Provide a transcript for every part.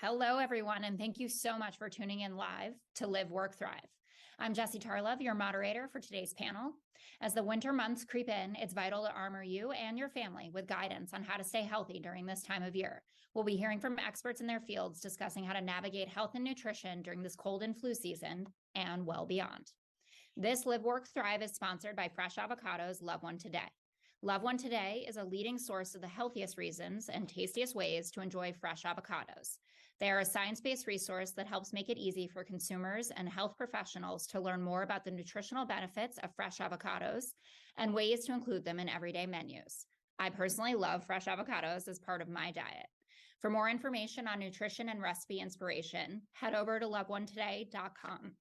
Hello, everyone, and thank you so much for tuning in live to Live, Work, Thrive. I'm Jessie Tarlov, your moderator for today's panel. As the winter months creep in, it's vital to armor you and your family with guidance on how to stay healthy during this time of year. We'll be hearing from experts in their fields discussing how to navigate health and nutrition during this cold and flu season and well beyond. This Live, Work, Thrive is sponsored by Fresh Avocados Love One Today. Love One Today is a leading source of the healthiest reasons and tastiest ways to enjoy fresh avocados. They are a science-based resource that helps make it easy for consumers and health professionals to learn more about the nutritional benefits of fresh avocados and ways to include them in everyday menus. I personally love fresh avocados as part of my diet. For more information on nutrition and recipe inspiration, head over to loveonetoday.com.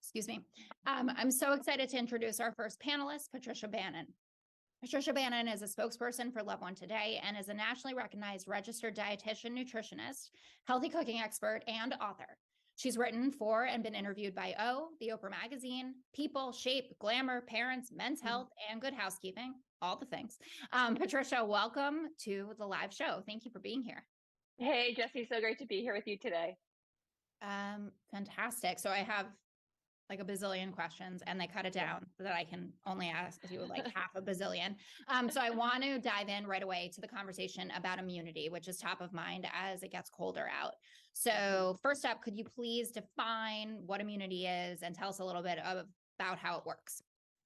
Excuse me. I'm so excited to introduce our first panelist, Patricia Bannon. Patricia Bannon is a spokesperson for Love One Today and is a nationally recognized registered dietitian, nutritionist, healthy cooking expert, and author. She's written for and been interviewed by O, the Oprah Magazine, People, Shape, Glamour, Parents, Men's Health, and Good Housekeeping, all the things. Patricia, welcome to the live show. Thank you for being here. Hey, Jessie, so great to be here with you today. Fantastic. So I have like a bazillion questions and they cut it down so that I can only ask you like half a bazillion. So I want to dive in right away to the conversation about immunity, which is top of mind as it gets colder out. So first up, could you please define what immunity is and tell us a little bit about how it works?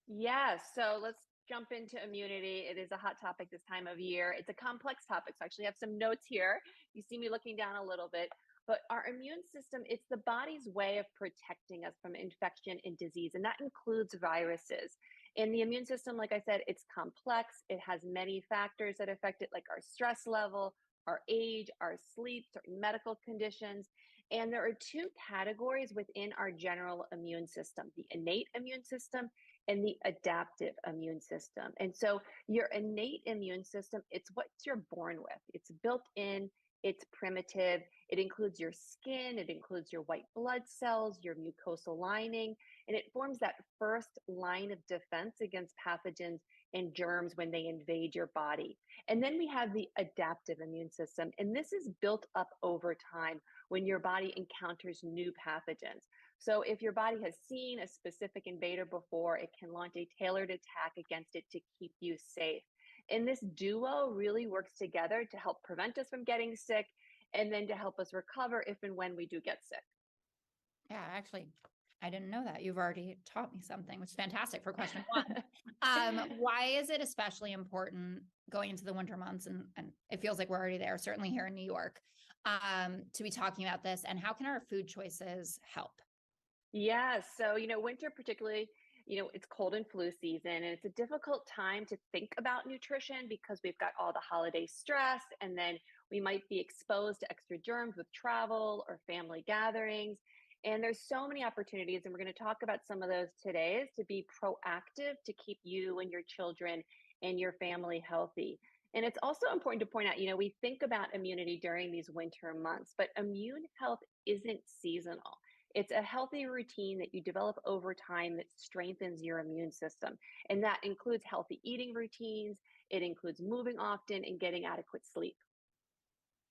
Yeah, so let's jump into immunity. It is a hot topic this time of year. It's a complex topic. So I actually have some notes here. You see me looking down a little bit. But our immune system, it's the body's way of protecting us from infection and disease, and that includes viruses. And the immune system, like I said, it's complex. It has many factors that affect it, like our stress level, our age, our sleep, certain medical conditions. And there are two categories within our general immune system, the innate immune system and the adaptive immune system. And so your innate immune system, it's what you're born with. It's built in. It's primitive. It includes your skin, it includes your white blood cells, your mucosal lining, and it forms that first line of defense against pathogens and germs when they invade your body. And then we have the adaptive immune system, and this is built up over time when your body encounters new pathogens. So if your body has seen a specific invader before, it can launch a tailored attack against it to keep you safe. And this duo really works together to help prevent us from getting sick and then to help us recover if and when we do get sick. Yeah, actually, I didn't know that. You've already taught me something, which is fantastic for question one. Why is it especially important going into the winter months, and it feels like we're already there, certainly here in New York, to be talking about this, and how can our food choices help? Yeah, so, winter particularly, it's cold and flu season, and it's a difficult time to think about nutrition because we've got all the holiday stress, and then we might be exposed to extra germs with travel or family gatherings. And there's so many opportunities, and we're going to talk about some of those today, is to be proactive to keep you and your children and your family healthy. And it's also important to point out, we think about immunity during these winter months, but immune health isn't seasonal. It's a healthy routine that you develop over time that strengthens your immune system. And that includes healthy eating routines. It includes moving often and getting adequate sleep.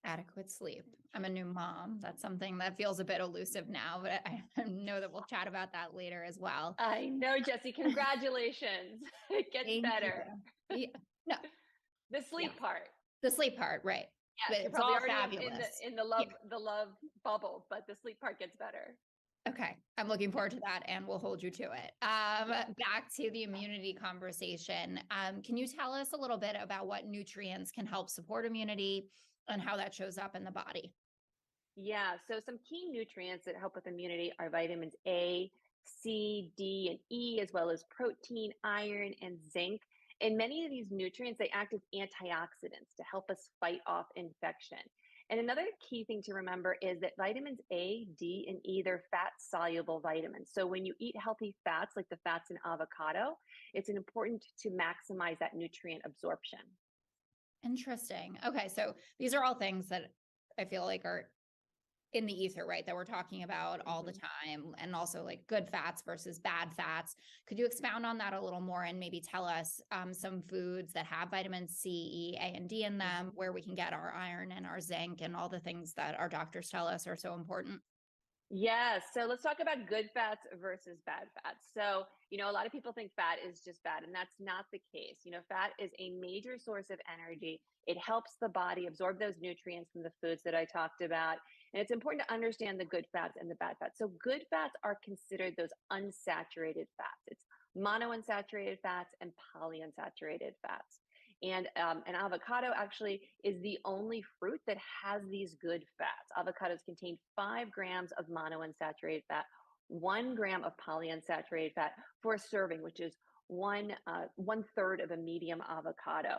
Adequate sleep. I'm a new mom. That's something that feels a bit elusive now, but I know that we'll chat about that later as well. I know, Jessie. Congratulations. It gets better. Yeah. No. The sleep part. The sleep part, right. Yes, but it's all fabulous. In the love bubble, but the sleep part gets better. Okay. I'm looking forward to that and we'll hold you to it. Back to the immunity conversation. Can you tell us a little bit about what nutrients can help support immunity and how that shows up in the body? Yeah. So some key nutrients that help with immunity are vitamins A, C, D, and E, as well as protein, iron, and zinc. And many of these nutrients, they act as antioxidants to help us fight off infection. And another key thing to remember is that vitamins A, D, and E, they're fat-soluble vitamins. So when you eat healthy fats, like the fats in avocado, it's important to maximize that nutrient absorption. Interesting. Okay. So these are all things that I feel like are in the ether, right? That we're talking about all the time, and also like good fats versus bad fats. Could you expound on that a little more and maybe tell us some foods that have vitamin C, E, A, and D in them, where we can get our iron and our zinc and all the things that our doctors tell us are so important? Yes. So let's talk about good fats versus bad fats. So, a lot of people think fat is just bad, and that's not the case. Fat is a major source of energy. It helps the body absorb those nutrients from the foods that I talked about. And it's important to understand the good fats and the bad fats. So, good fats are considered those unsaturated fats. It's monounsaturated fats and polyunsaturated fats. And an avocado actually is the only fruit that has these good fats. Avocados contain 5 grams of monounsaturated fat, 1 gram of polyunsaturated fat for a serving, which is one third of a medium avocado.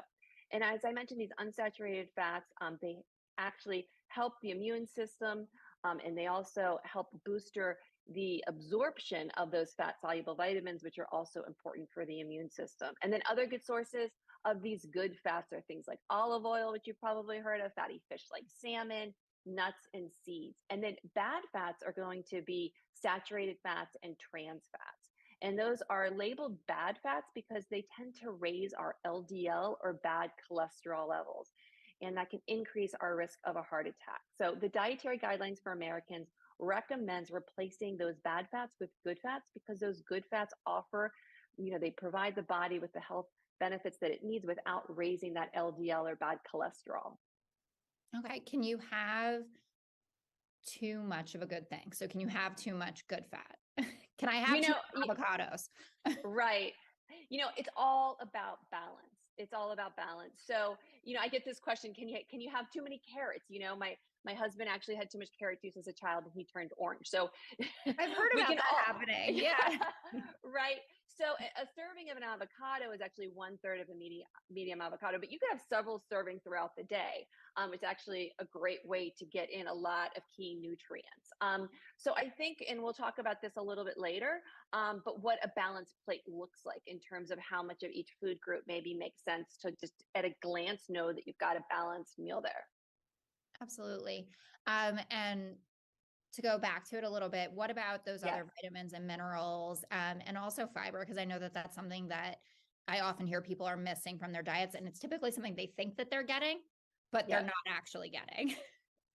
And as I mentioned, these unsaturated fats, they actually help the immune system, and they also help booster the absorption of those fat soluble vitamins, which are also important for the immune system. And then other good sources of these good fats are things like olive oil, which you've probably heard of, fatty fish like salmon, nuts, and seeds. And then bad fats are going to be saturated fats and trans fats. And those are labeled bad fats because they tend to raise our LDL or bad cholesterol levels. And that can increase our risk of a heart attack. So the dietary guidelines for Americans recommends replacing those bad fats with good fats because those good fats offer, they provide the body with the health benefits that it needs without raising that LDL or bad cholesterol. Okay. Can you have too much of a good thing? So can you have too much good fat? Can I have You too know, y- many avocados? right. It's all about balance. It's all about balance. So, I get this question, can you have too many carrots? My husband actually had too much carrot juice as a child and he turned orange. So I've heard we about can that all happening. yeah, Yeah. right. So a serving of an avocado is actually one third of a medium avocado, but you could have several servings throughout the day. It's actually a great way to get in a lot of key nutrients. So I think, and we'll talk about this a little bit later, but what a balanced plate looks like in terms of how much of each food group maybe makes sense to just at a glance know that you've got a balanced meal there. Absolutely. And to go back to it a little bit, what about those Yes. other vitamins and minerals, and also fiber? Because I know that that's something that I often hear people are missing from their diets, and it's typically something they think that they're getting, but they're Yep. not actually getting.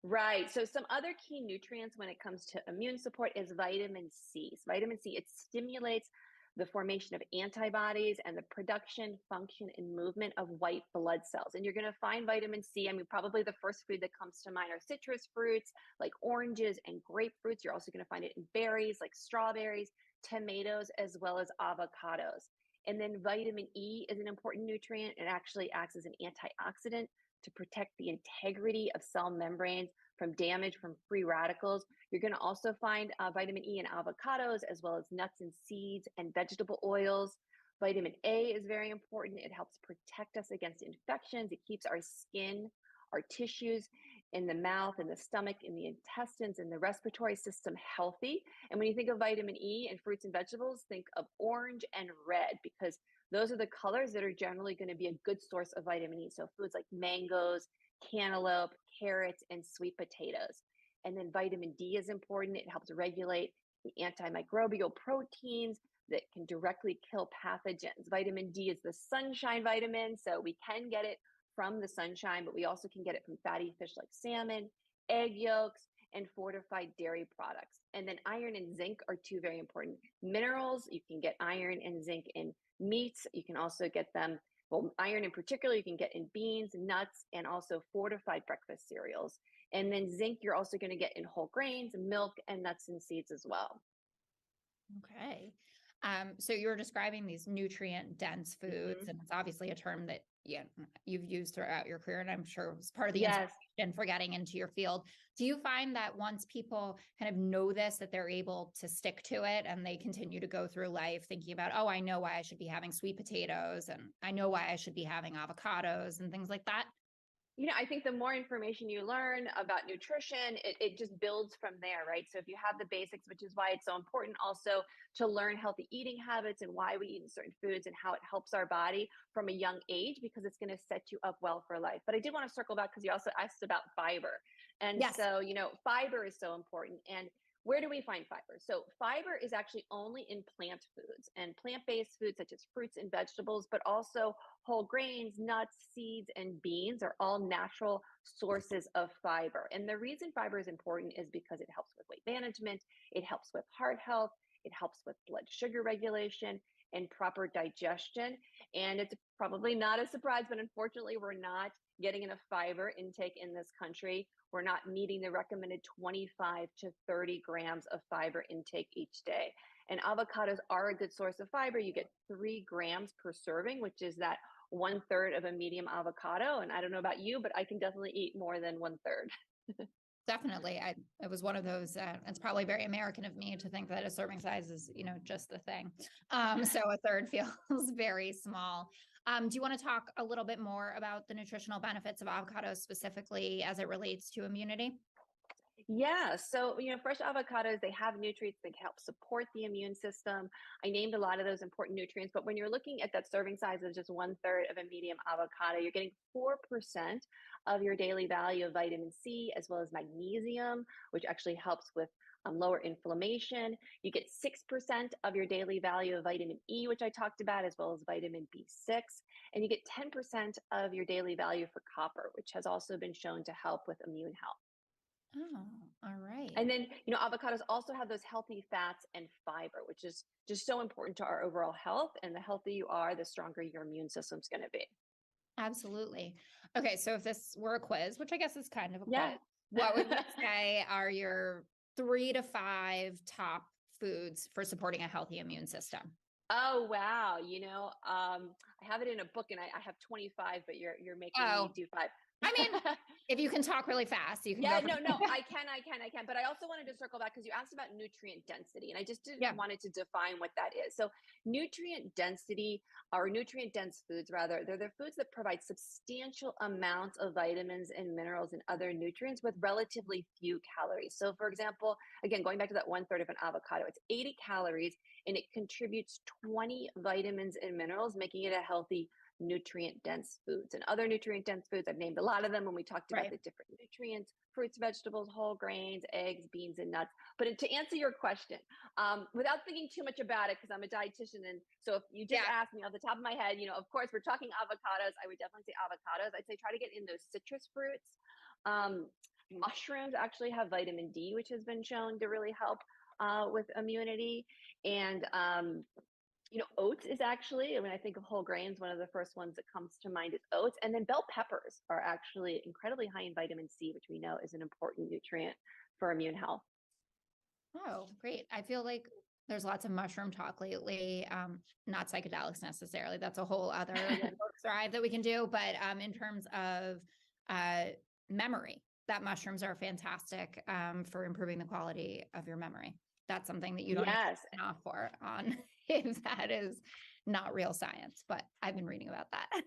Right. So some other key nutrients when it comes to immune support is vitamin C. So vitamin C, it stimulates the formation of antibodies and the production, function, and movement of white blood cells. And you're going to find vitamin C. I mean, probably the first food that comes to mind are citrus fruits like oranges and grapefruits. You're also going to find it in berries like strawberries, tomatoes, as well as avocados. And then vitamin E is an important nutrient. It actually acts as an antioxidant to protect the integrity of cell membranes from damage from free radicals. You're going to also find vitamin E in avocados, as well as nuts and seeds and vegetable oils. Vitamin A is very important. It helps protect us against infections. It keeps our skin, our tissues in the mouth and the stomach and the intestines and the respiratory system healthy. And when you think of vitamin E in fruits and vegetables, think of orange and red because those are the colors that are generally going to be a good source of vitamin E. So foods like mangoes, cantaloupe, carrots, and sweet potatoes. And then vitamin D is important. It helps regulate the antimicrobial proteins that can directly kill pathogens. Vitamin D is the sunshine vitamin, so we can get it from the sunshine, but we also can get it from fatty fish like salmon, egg yolks, and fortified dairy products. And then iron and zinc are two very important minerals. You can get iron and zinc in meats. You can also get them, well, iron in particular, you can get in beans, nuts, and also fortified breakfast cereals. And then zinc, you're also going to get in whole grains, milk, and nuts and seeds as well. Okay. So you were describing these nutrient dense foods, Mhm. and it's obviously a term that you've used throughout your career, and I'm sure it was part of the Yes. inspiration for getting into your field. Do you find that once people kind of know this, that they're able to stick to it and they continue to go through life thinking about, oh, I know why I should be having sweet potatoes and I know why I should be having avocados and things like that? I think the more information you learn about nutrition, it just builds from there, right? So if you have the basics, which is why it's so important also to learn healthy eating habits and why we eat certain foods and how it helps our body from a young age, because it's going to set you up well for life. But I did want to circle back because you also asked about fiber. And Yes. so, fiber is so important. And where do we find fiber? So, fiber is actually only in plant foods and plant based foods such as fruits and vegetables, but also whole grains, nuts, seeds, and beans are all natural sources of fiber. And the reason fiber is important is because it helps with weight management, it helps with heart health, it helps with blood sugar regulation and proper digestion. And it's probably not a surprise, but unfortunately, we're not getting enough fiber intake in this country. We're not meeting the recommended 25 to 30 grams of fiber intake each day. And avocados are a good source of fiber. You get 3 grams per serving, which is that 1/3 of a medium avocado. And I don't know about you, but I can definitely eat more than 1/3. Definitely. It was one of those, it's probably very American of me to think that a serving size is, just the thing. So a third feels very small. Do you want to talk a little bit more about the nutritional benefits of avocados specifically as it relates to immunity? Yeah, so fresh avocados, they have nutrients that can help support the immune system. I named a lot of those important nutrients, but when you're looking at that serving size of just 1/3 of a medium avocado, you're getting 4% of your daily value of vitamin C as well as magnesium, which actually helps with lower inflammation. You get 6% of your daily value of vitamin E, which I talked about, as well as vitamin B6. And you get 10% of your daily value for copper, which has also been shown to help with immune health. Oh, all right. And then, avocados also have those healthy fats and fiber, which is just so important to our overall health. And the healthier you are, the stronger your immune system's going to be. Absolutely. Okay, so if this were a quiz, which I guess is kind of a Yeah. quiz, what would you say are your 3 to 5 top foods for supporting a healthy immune system? Oh, wow. I have it in a book and I have 25, but you're making me Oh, do five. I mean, if you can talk really fast, you can Yeah, go for no, I can. But I also wanted to circle back because you asked about nutrient density, and I just Yeah. wanted to define what that is. So, nutrient density, or nutrient dense foods, rather, they're the foods that provide substantial amounts of vitamins and minerals and other nutrients with relatively few calories. So, for example, again, going back to that 1/3 of an avocado, it's 80 calories and it contributes 20 vitamins and minerals, making it a healthy nutrient dense foods. And other nutrient dense foods, I've named a lot of them when we talked about Right. the different nutrients: fruits, vegetables, whole grains, eggs, beans, and nuts. But to answer your question, without thinking too much about it, because I'm a dietitian, and so if you just Yeah. ask me off the top of my head, of course we're talking avocados. I would definitely say avocados. I'd say try to get in those citrus fruits. Um, Mushrooms actually have vitamin D, which has been shown to really help with immunity. And oats is actually, when I think of whole grains, one of the first ones that comes to mind is oats. And then bell peppers are actually incredibly high in vitamin C, which we know is an important nutrient for immune health. Oh, great. I feel like there's lots of mushroom talk lately. Not psychedelics necessarily. That's a whole other work thrive that we can do. But in terms of uh, memory, that mushrooms are fantastic for improving the quality of your memory. That's something that you don't need to Yes, sign off for on if that is not real science. But I've been reading about that.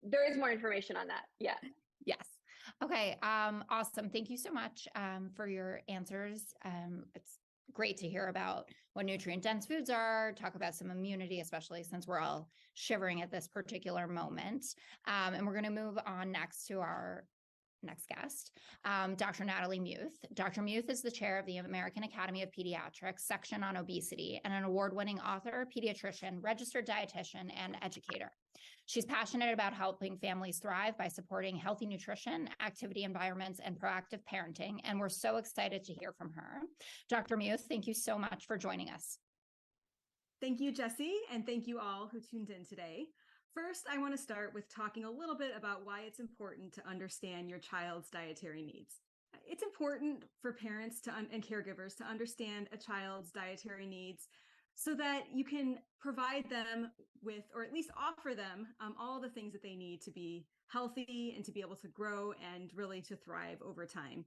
there is more information on that. Yeah. Yes. Okay. Awesome. Thank you so much for your answers. It's great to hear about what nutrient dense foods are, talk about some immunity, especially since we're all shivering at this particular moment. And we're going to move on next to our next guest, Dr. Natalie Muth. Dr. Muth is the chair of the American Academy of Pediatrics section on obesity and an award-winning author, pediatrician, registered dietitian, and educator. She's passionate about helping families thrive by supporting healthy nutrition, activity environments, and proactive parenting. And we're so excited to hear from her. Dr. Muth, thank you so much for joining us. Thank you, Jessie, and thank you all who tuned in today. First, I want to start with talking a little bit about why it's important to understand your child's dietary needs. It's important for parents and caregivers to understand a child's dietary needs so that you can provide them with, or at least offer them, all the things that they need to be healthy and to be able to grow and really to thrive over time.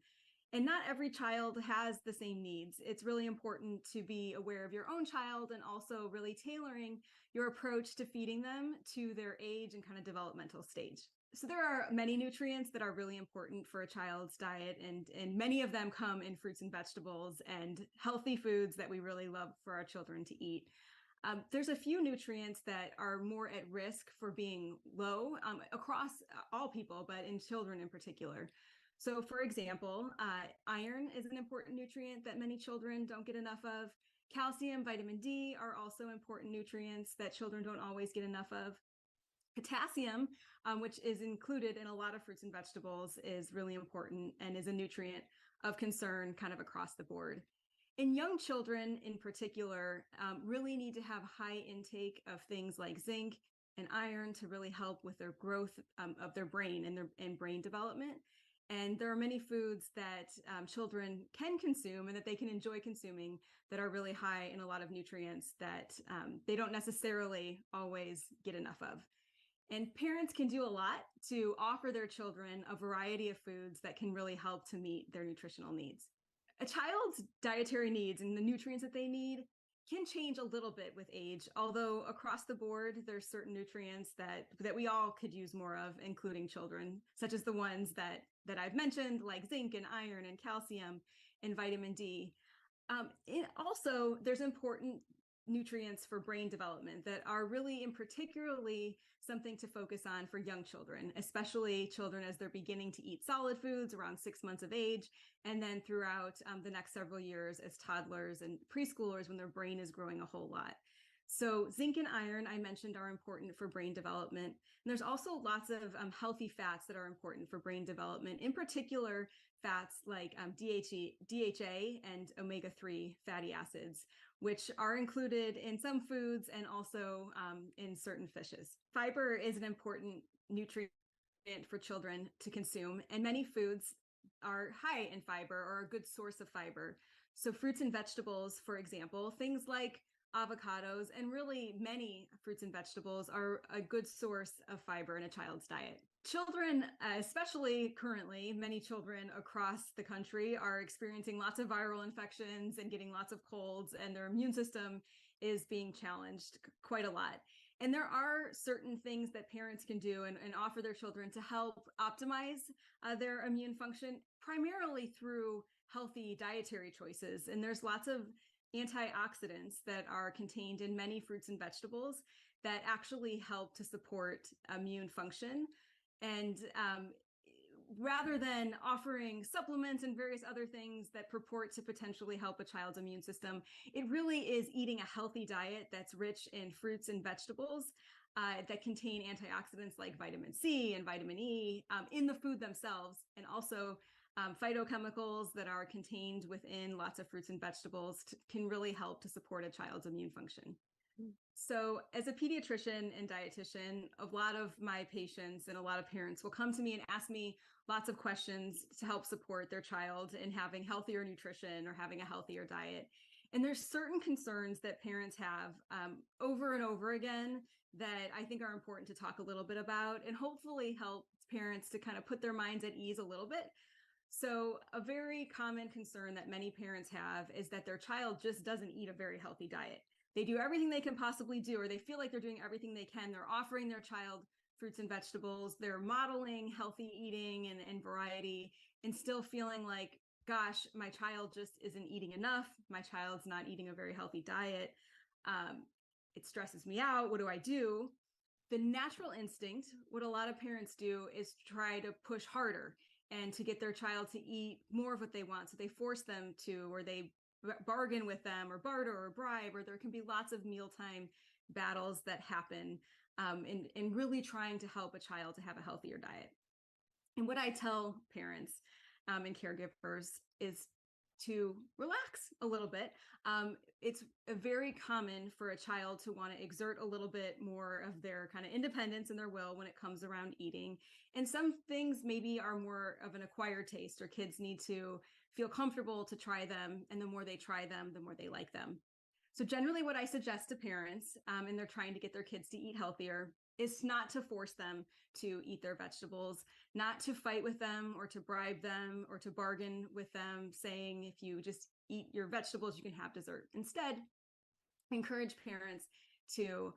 And not every child has the same needs. It's really important to be aware of your own child and also really tailoring your approach to feeding them to their age and kind of developmental stage. So there are many nutrients that are really important for a child's diet, and many of them come in fruits and vegetables and healthy foods that we really love for our children to eat. There's a few nutrients that are more at risk for being low across all people, but in children in particular. So for example, iron is an important nutrient that many children don't get enough of. Calcium, vitamin D are also important nutrients that children don't always get enough of. Potassium, which is included in a lot of fruits and vegetables, is really important and is a nutrient of concern kind of across the board. And young children in particular really need to have high intake of things like zinc and iron to really help with their growth of their brain and brain development. And there are many foods that children can consume and that they can enjoy consuming that are really high in a lot of nutrients that they don't necessarily always get enough of. And parents can do a lot to offer their children a variety of foods that can really help to meet their nutritional needs. A child's dietary needs and the nutrients that they need can change a little bit with age, although across the board, there's certain nutrients that we all could use more of, including children, such as the ones that I've mentioned, like zinc and iron and calcium and vitamin D. Also, there's important nutrients for brain development that are really in particularly something to focus on for young children, especially children as they're beginning to eat solid foods around 6 months of age, and then throughout the next several years as toddlers and preschoolers when their brain is growing a whole lot. So zinc and iron, I mentioned, are important for brain development. And there's also lots of healthy fats that are important for brain development, in particular fats like DHA and omega-3 fatty acids, which are included in some foods and also in certain fishes. Fiber is an important nutrient for children to consume, and many foods are high in fiber or a good source of fiber. So fruits and vegetables, for example, things like avocados and really many fruits and vegetables are a good source of fiber in a child's diet. Children, especially currently, many children across the country are experiencing lots of viral infections and getting lots of colds, and their immune system is being challenged quite a lot. And there are certain things that parents can do and offer their children to help optimize their immune function, primarily through healthy dietary choices. And there's lots of antioxidants that are contained in many fruits and vegetables that actually help to support immune function. And rather than offering supplements and various other things that purport to potentially help a child's immune system, it really is eating a healthy diet that's rich in fruits and vegetables that contain antioxidants like vitamin C and vitamin E in the food themselves, and also phytochemicals that are contained within lots of fruits and vegetables can really help to support a child's immune function. So as a pediatrician and dietitian, a lot of my patients and a lot of parents will come to me and ask me lots of questions to help support their child in having healthier nutrition or having a healthier diet. And there's certain concerns that parents have over and over again that I think are important to talk a little bit about and hopefully help parents to kind of put their minds at ease a little bit. So a very common concern that many parents have is that their child just doesn't eat a very healthy diet. They do everything they can possibly do, or they feel like they're doing everything they can. They're offering their child fruits and vegetables. They're modeling healthy eating and variety, and still feeling like, gosh, my child just isn't eating enough. My child's not eating a very healthy diet. It stresses me out. What do I do? The natural instinct, what a lot of parents do is try to push harder and to get their child to eat more of what they want. So they force them to, or they bargain with them or barter or bribe, or there can be lots of mealtime battles that happen in really trying to help a child to have a healthier diet. And what I tell parents and caregivers is to relax a little bit. It's very common for a child to want to exert a little bit more of their kind of independence and their will when it comes around eating. And some things maybe are more of an acquired taste, or kids need to feel comfortable to try them. And the more they try them, the more they like them. So generally what I suggest to parents, and they're trying to get their kids to eat healthier, is not to force them to eat their vegetables, not to fight with them or to bribe them or to bargain with them, saying, if you just eat your vegetables, you can have dessert. Instead, encourage parents to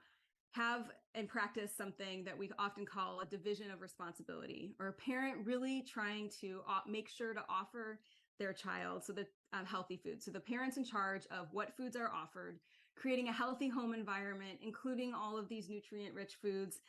have and practice something that we often call a division of responsibility, or a parent really trying to make sure to offer their child healthy food. So the parent's in charge of what foods are offered, creating a healthy home environment, including all of these nutrient-rich foods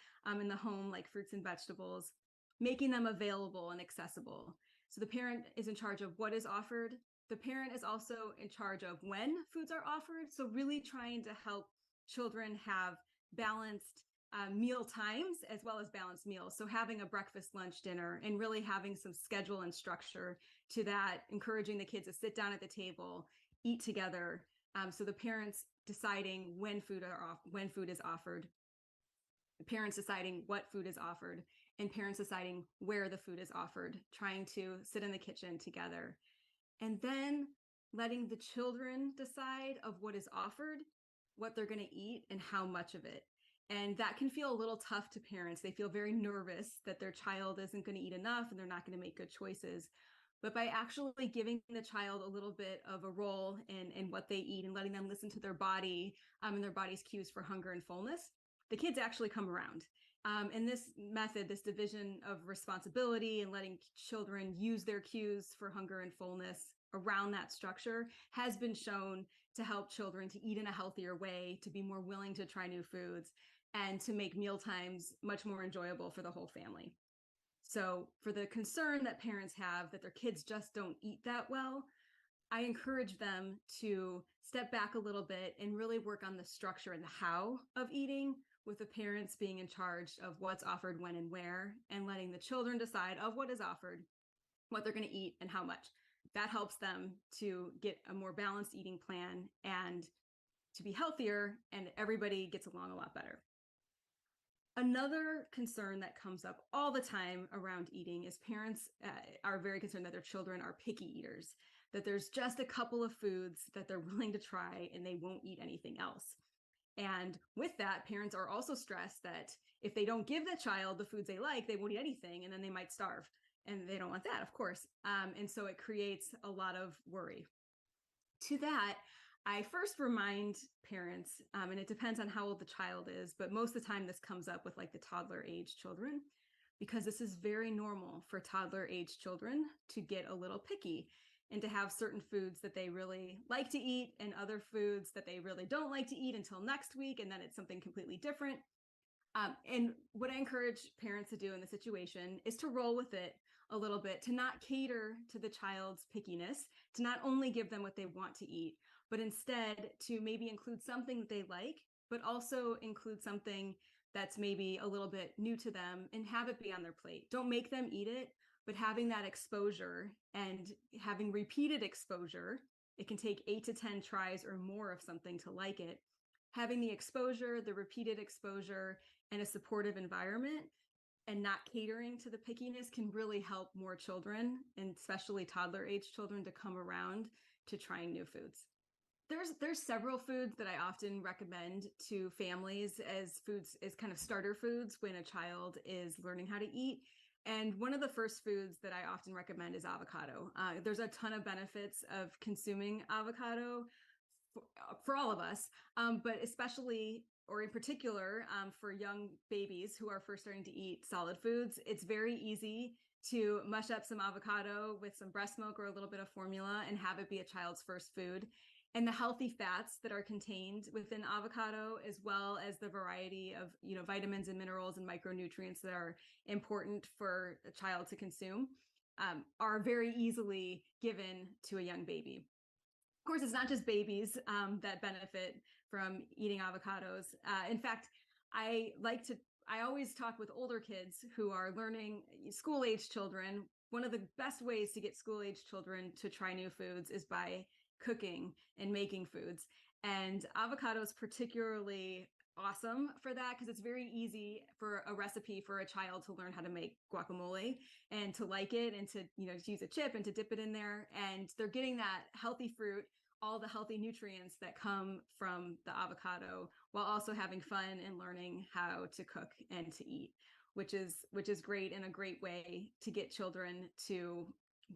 in the home, like fruits and vegetables, making them available and accessible. So the parent is in charge of what is offered. The parent is also in charge of when foods are offered. So really trying to help children have balanced meal times as well as balanced meals. So having a breakfast, lunch, dinner, and really having some schedule and structure to that, encouraging the kids to sit down at the table, eat together. So the parents deciding when food is offered, the parents deciding what food is offered, and parents deciding where the food is offered, trying to sit in the kitchen together. And then letting the children decide of what is offered, what they're going to eat, and how much of it. And that can feel a little tough to parents. They feel very nervous that their child isn't going to eat enough and they're not going to make good choices. But by actually giving the child a little bit of a role in what they eat and letting them listen to their body and their body's cues for hunger and fullness, the kids actually come around. And this method, this division of responsibility and letting children use their cues for hunger and fullness around that structure has been shown to help children to eat in a healthier way, to be more willing to try new foods, and to make meal times much more enjoyable for the whole family. So for the concern that parents have that their kids just don't eat that well, I encourage them to step back a little bit and really work on the structure and the how of eating, with the parents being in charge of what's offered when and where, and letting the children decide of what is offered, what they're going to eat, and how much. That helps them to get a more balanced eating plan and to be healthier, and everybody gets along a lot better. Another concern that comes up all the time around eating is parents are very concerned that their children are picky eaters, that there's just a couple of foods that they're willing to try and they won't eat anything else. And with that, parents are also stressed that if they don't give the child the foods they like, they won't eat anything and then they might starve. And they don't want that, of course. And so it creates a lot of worry. To that, I first remind parents, and it depends on how old the child is, but most of the time this comes up with like the toddler age children, because this is very normal for toddler age children to get a little picky and to have certain foods that they really like to eat and other foods that they really don't like to eat until next week. And then it's something completely different. And what I encourage parents to do in the situation is to roll with it a little bit, to not cater to the child's pickiness, to not only give them what they want to eat, but instead to maybe include something that they like, but also include something that's maybe a little bit new to them and have it be on their plate. Don't make them eat it, but having that exposure and having repeated exposure, it can take 8 to 10 tries or more of something to like it. Having the exposure, the repeated exposure, and a supportive environment, and not catering to the pickiness can really help more children, and especially toddler age children, to come around to trying new foods. There's several foods that I often recommend to families as foods, as kind of starter foods when a child is learning how to eat. And one of the first foods that I often recommend is avocado. There's a ton of benefits of consuming avocado for all of us, but especially, or in particular, for young babies who are first starting to eat solid foods. It's very easy to mush up some avocado with some breast milk or a little bit of formula and have it be a child's first food. And the healthy fats that are contained within avocado, as well as the variety of, vitamins and minerals and micronutrients that are important for a child to consume, are very easily given to a young baby. Of course, it's not just babies that benefit from eating avocados. In fact, I always talk with older kids who are learning, school-age children. One of the best ways to get school-age children to try new foods is by cooking and making foods. And avocado is particularly awesome for that because it's very easy for a recipe for a child to learn how to make guacamole and to like it and to use a chip and to dip it in there. And they're getting that healthy fruit, all the healthy nutrients that come from the avocado, while also having fun and learning how to cook and to eat, which is great, and a great way to get children to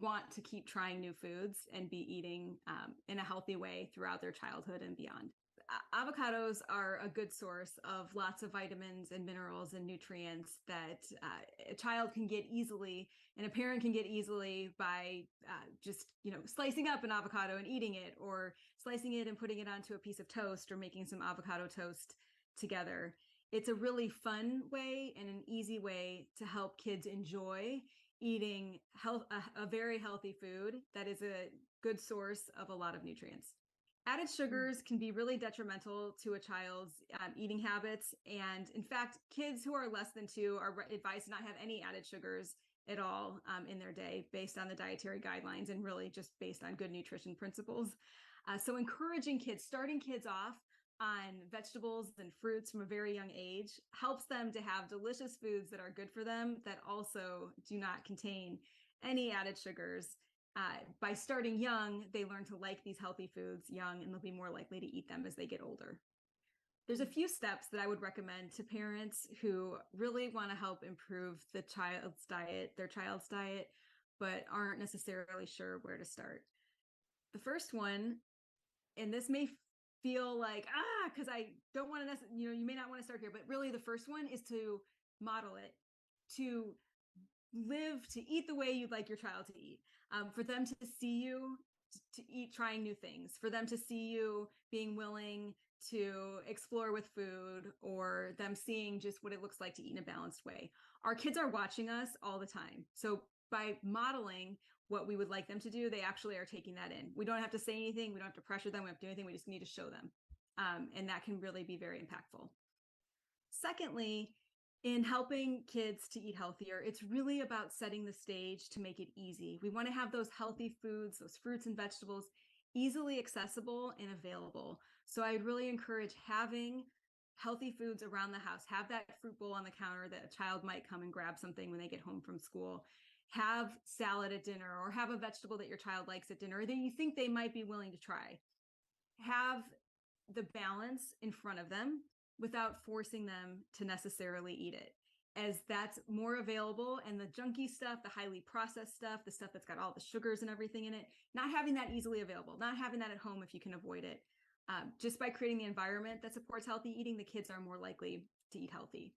want to keep trying new foods and be eating in a healthy way throughout their childhood and beyond. Avocados are a good source of lots of vitamins and minerals and nutrients that a child can get easily, and a parent can get easily by just slicing up an avocado and eating it, or slicing it and putting it onto a piece of toast, or making some avocado toast together. It's a really fun way and an easy way to help kids enjoy eating a very healthy food that is a good source of a lot of nutrients. Added sugars can be really detrimental to a child's eating habits. And in fact, kids who are less than 2 are advised to not have any added sugars at all in their day based on the dietary guidelines and really just based on good nutrition principles. So encouraging kids, starting kids off on vegetables and fruits from a very young age helps them to have delicious foods that are good for them that also do not contain any added sugars. By starting young, they learn to like these healthy foods young, and they'll be more likely to eat them as they get older. There's a few steps that I would recommend to parents who really want to help improve their child's diet, but aren't necessarily sure where to start. The first one, and this may feel like, because I don't want to, you may not want to start here, but really the first one is to model it, to eat the way you'd like your child to eat, for them to see you to eat, trying new things, for them to see you being willing to explore with food, or them seeing just what it looks like to eat in a balanced way. Our kids are watching us all the time. So by modeling what we would like them to do, they actually are taking that in. We don't have to say anything. We don't have to pressure them. We don't have to do anything. We just need to show them. And that can really be very impactful. Secondly, in helping kids to eat healthier, it's really about setting the stage to make it easy. We want to have those healthy foods, those fruits and vegetables, easily accessible and available. So I'd really encourage having healthy foods around the house. Have that fruit bowl on the counter that a child might come and grab something when they get home from school. Have salad at dinner, or have a vegetable that your child likes at dinner, or that you think they might be willing to try. Have the balance in front of them without forcing them to necessarily eat it, as that's more available. And the junky stuff, the highly processed stuff, the stuff that's got all the sugars and everything in it, not having that easily available, not having that at home if you can avoid it. Just by creating the environment that supports healthy eating, the kids are more likely to eat healthy.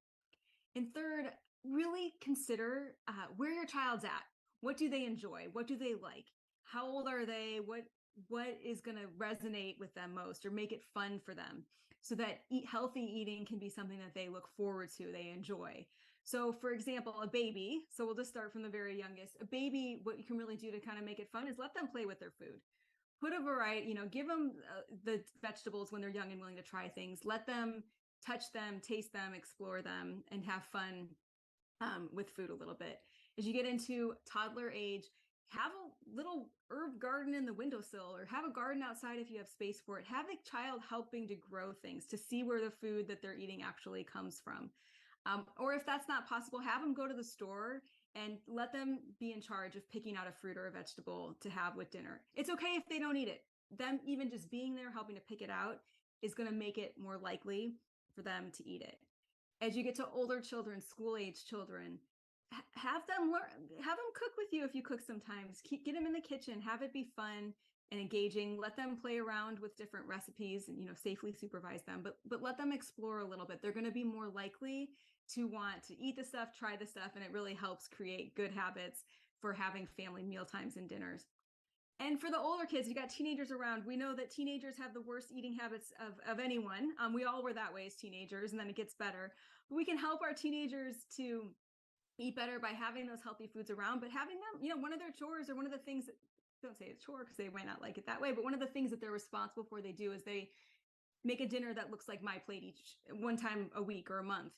And third, really consider where your child's at. What do they enjoy? What do they like? How old are they? What is going to resonate with them most, or make it fun for them, so that healthy eating can be something that they look forward to, they enjoy. So for example, a baby, so we'll just start from the very youngest. A baby, what you can really do to kind of make it fun is let them play with their food. Put a variety, give them the vegetables when they're young and willing to try things. Let them touch them, taste them, explore them, and have fun with food a little bit. As you get into toddler age, have a little herb garden in the windowsill, or have a garden outside if you have space for it. Have a child helping to grow things, to see where the food that they're eating actually comes from. Or if that's not possible, have them go to the store and let them be in charge of picking out a fruit or a vegetable to have with dinner. It's okay if they don't eat it. Them even just being there, helping to pick it out, is going to make it more likely for them to eat it. As you get to older children, school-age children, have them cook with you if you cook sometimes. Get them in the kitchen, have it be fun and engaging. Let them play around with different recipes and, safely supervise them, but let them explore a little bit. They're going to be more likely to want to eat the stuff, try the stuff, and it really helps create good habits for having family meal times and dinners. And for the older kids, you got teenagers around. We know that teenagers have the worst eating habits of anyone. We all were that way as teenagers, and then it gets better. But we can help our teenagers to eat better by having those healthy foods around, but having them, one of their chores, or one of the things that, don't say it's chore because they might not like it that way, but one of the things that they're responsible for, they do, is they make a dinner that looks like my plate one time a week or a month,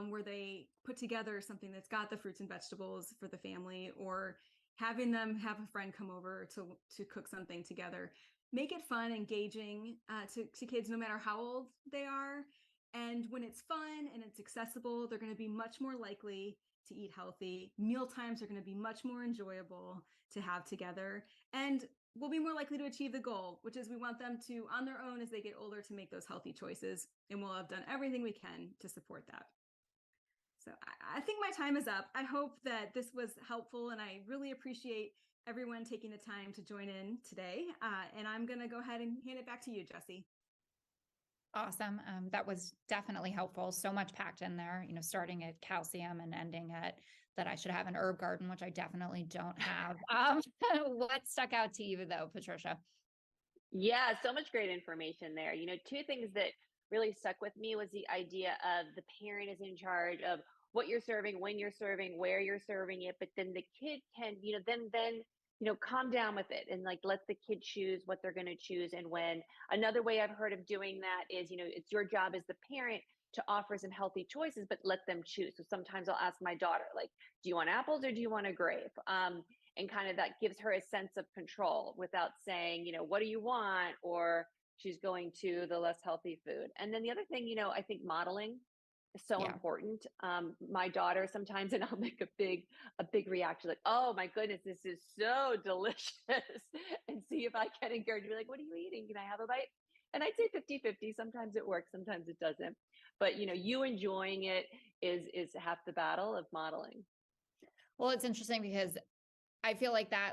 where they put together something that's got the fruits and vegetables for the family, or having them have a friend come over to cook something together. Make it fun, engaging to kids, no matter how old they are. And when it's fun and it's accessible, they're going to be much more likely to eat healthy. Meal times are going to be much more enjoyable to have together, and we'll be more likely to achieve the goal, which is we want them to, on their own as they get older, to make those healthy choices, and we'll have done everything we can to support that. So I think my time is up. I hope that this was helpful, and I really appreciate everyone taking the time to join in today. And I'm going to go ahead and hand it back to you, Jessie. Awesome. That was definitely helpful. So much packed in there, starting at calcium and ending at that I should have an herb garden, which I definitely don't have. What stuck out to you though, Patricia? Yeah, so much great information there. Two things that really stuck with me was the idea of the parent is in charge of what you're serving, when you're serving, where you're serving it, but then the kid can, calm down with it and like let the kid choose what they're going to choose and when. Another way I've heard of doing that is, it's your job as the parent to offer some healthy choices, but let them choose. So sometimes I'll ask my daughter, like, do you want apples or do you want a grape? And kind of that gives her a sense of control without saying, what do you want? Or she's going to the less healthy food. And then the other thing, I think modeling is so Yeah. important. My daughter sometimes, and I'll make a big reaction, like, oh my goodness, this is so delicious. And see if I can encourage, be like, what are you eating? Can I have a bite? And I'd say 50-50. Sometimes it works, sometimes it doesn't. But you enjoying it is half the battle of modeling. Well, it's interesting because I feel like that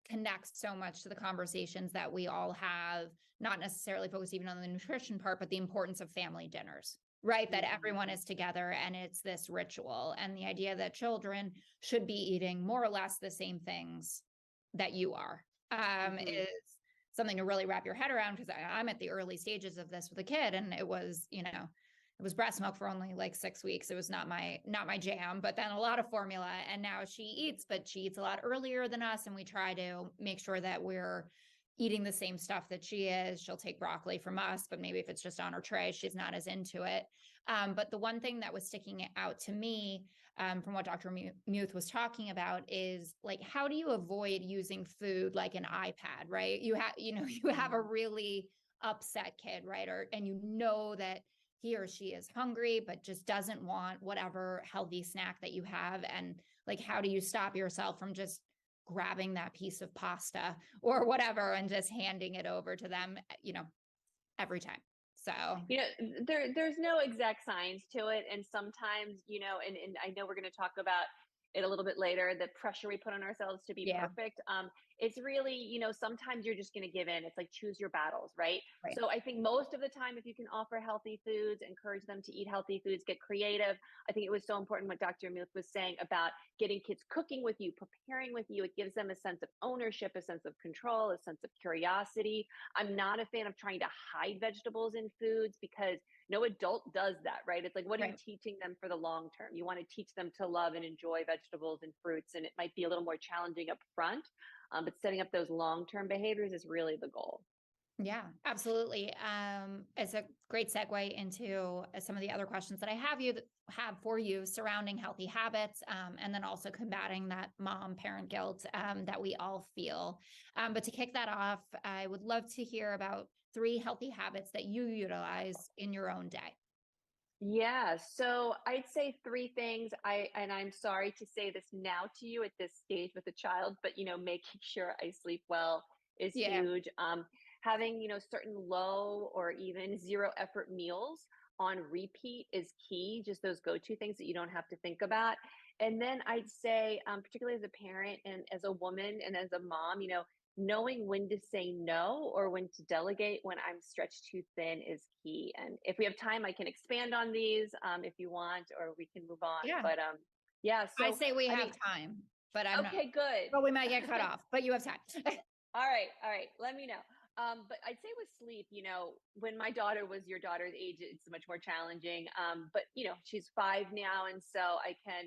connects so much to the conversations that we all have, not necessarily focused even on the nutrition part, but the importance of family dinners, right? That everyone is together and it's this ritual. And the idea that children should be eating more or less the same things that you are is something to really wrap your head around, because I'm at the early stages of this with a kid, and it was, it was breast milk for only like 6 weeks. It was not my jam, but then a lot of formula. And now she eats, but she eats a lot earlier than us. And we try to make sure that we're eating the same stuff that she is. She'll take broccoli from us, but maybe if it's just on her tray, she's not as into it. But the one thing that was sticking out to me from what Dr. Muth was talking about is like, how do you avoid using food like an iPad, right? You have a really upset kid, right? And that he or she is hungry, but just doesn't want whatever healthy snack that you have. And like, how do you stop yourself from just grabbing that piece of pasta or whatever and just handing it over to them, every time? So, there's no exact science to it. And sometimes, and I know we're going to talk about it a little bit later, the pressure we put on ourselves to be perfect. It's really, sometimes you're just going to give in. It's like, choose your battles, right? So I think most of the time, if you can offer healthy foods, encourage them to eat healthy foods, get creative. I think it was so important what Dr. Muth was saying about getting kids cooking with you, preparing with you. It gives them a sense of ownership, a sense of control, a sense of curiosity. I'm not a fan of trying to hide vegetables in foods, because no adult does that, right? It's like, what are you teaching them for the long term? You want to teach them to love and enjoy vegetables and fruits, and it might be a little more challenging up front, but setting up those long-term behaviors is really the goal. Yeah, absolutely. It's a great segue into some of the other questions that I have for you surrounding healthy habits, and then also combating that mom parent guilt that we all feel. But to kick that off, I would love to hear about 3 healthy habits that you utilize in your own day. Yeah, so I'd say 3 things. I'm sorry to say this now to you at this stage with a child, but making sure I sleep well is huge. Having, certain low or even zero effort meals on repeat is key. Just those go-to things that you don't have to think about. And then I'd say, particularly as a parent and as a woman and as a mom, knowing when to say no or when to delegate when I'm stretched too thin is key. And if we have time, I can expand on these if you want, or we can move on. Yeah. But yeah, so I say we have time, but I'm not. Okay, good. But we might get cut off, but you have time. All right. Let me know. But I'd say with sleep, when my daughter was your daughter's age, it's much more challenging. But she's 5 now, and so I can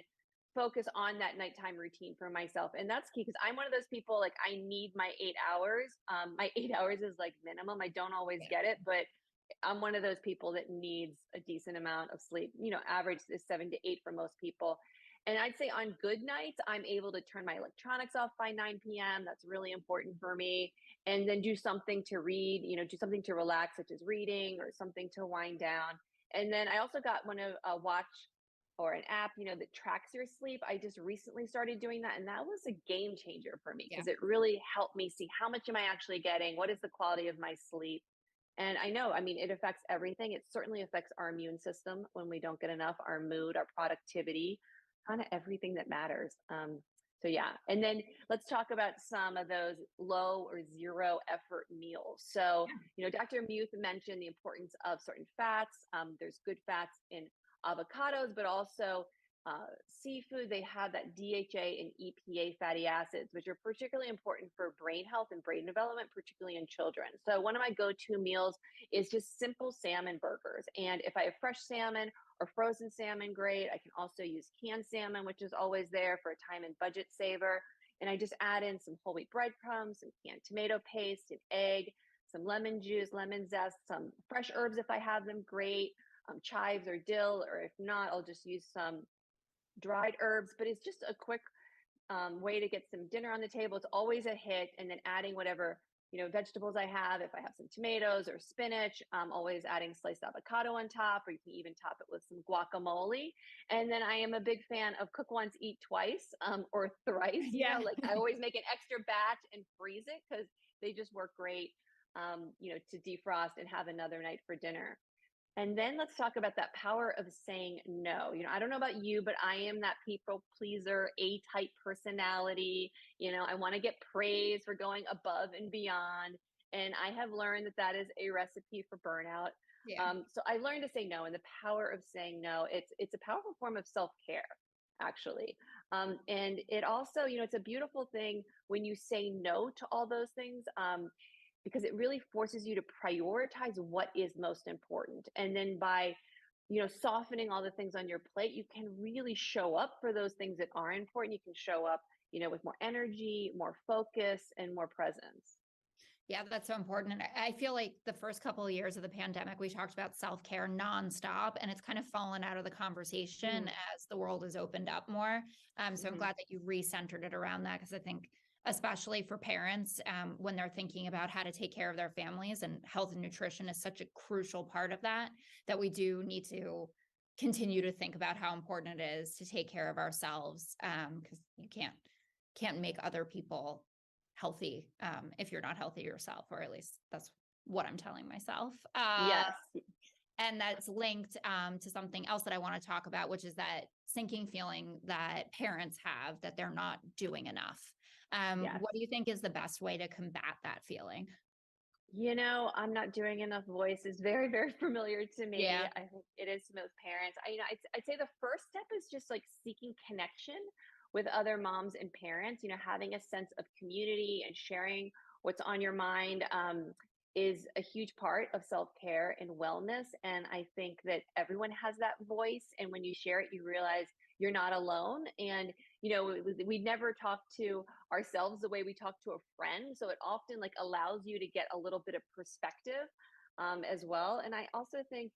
focus on that nighttime routine for myself. And that's key, because I'm one of those people, like, I need my 8 hours. My 8 hours is like minimum. I don't always get it, but I'm one of those people that needs a decent amount of sleep. Average is 7 to 8 for most people. And I'd say on good nights, I'm able to turn my electronics off by 9 p.m. That's really important for me. And then do something to read, do something to relax, such as reading or something to wind down. And then I also got one of a watch or an app, that tracks your sleep. I just recently started doing that. And that was a game changer for me, because it really helped me see how much am I actually getting? What is the quality of my sleep? And I know, it affects everything. It certainly affects our immune system when we don't get enough, our mood, our productivity, kind of everything that matters. So yeah, and then let's talk about some of those low or zero effort meals. So, Dr. Muth mentioned the importance of certain fats. There's good fats in avocados, but also seafood, they have that DHA and EPA fatty acids, which are particularly important for brain health and brain development, particularly in children. So one of my go-to meals is just simple salmon burgers. And if I have fresh salmon or frozen salmon, great. I can also use canned salmon, which is always there for a time and budget saver. And I just add in some whole wheat breadcrumbs, some canned tomato paste, an egg, some lemon juice, lemon zest, some fresh herbs if I have them, great. Chives or dill, or if not, I'll just use some dried herbs. But it's just a quick way to get some dinner on the table. It's always a hit. And then adding whatever vegetables I have. If I have some tomatoes or spinach, always adding sliced avocado on top, or you can even top it with some guacamole. And then I am a big fan of cook once, eat twice, or thrice. Yeah. Like I always make an extra batch and freeze it because they just work great, to defrost and have another night for dinner. And then let's talk about that power of saying no. I don't know about you, but I am that people pleaser, A-type personality. I want to get praise for going above and beyond. And I have learned that that is a recipe for burnout. Yeah. So I learned to say no, and the power of saying no, it's a powerful form of self-care, actually. And it also, it's a beautiful thing when you say no to all those things. Because it really forces you to prioritize what is most important. And then by, softening all the things on your plate, you can really show up for those things that are important. You can show up, with more energy, more focus, and more presence. Yeah, that's so important. And I feel like the first couple of years of the pandemic, we talked about self-care nonstop, and it's kind of fallen out of the conversation as the world has opened up more. So I'm glad that you recentered it around that, because I think especially for parents, when they're thinking about how to take care of their families, and health and nutrition is such a crucial part of that, that we do need to continue to think about how important it is to take care of ourselves, because you can't make other people healthy if you're not healthy yourself, or at least that's what I'm telling myself. Yes. And that's linked to something else that I want to talk about, which is that sinking feeling that parents have that they're not doing enough. Yes. What do you think is the best way to combat that feeling? I'm not doing enough voice is very, very familiar to me. Yeah. I think it is to most parents. I'd say the first step is just like seeking connection with other moms and parents, having a sense of community and sharing what's on your mind, is a huge part of self-care and wellness. And I think that everyone has that voice. And when you share it, you realize you're not alone. And, we never talk to ourselves the way we talk to a friend. So it often like allows you to get a little bit of perspective, as well. And I also think,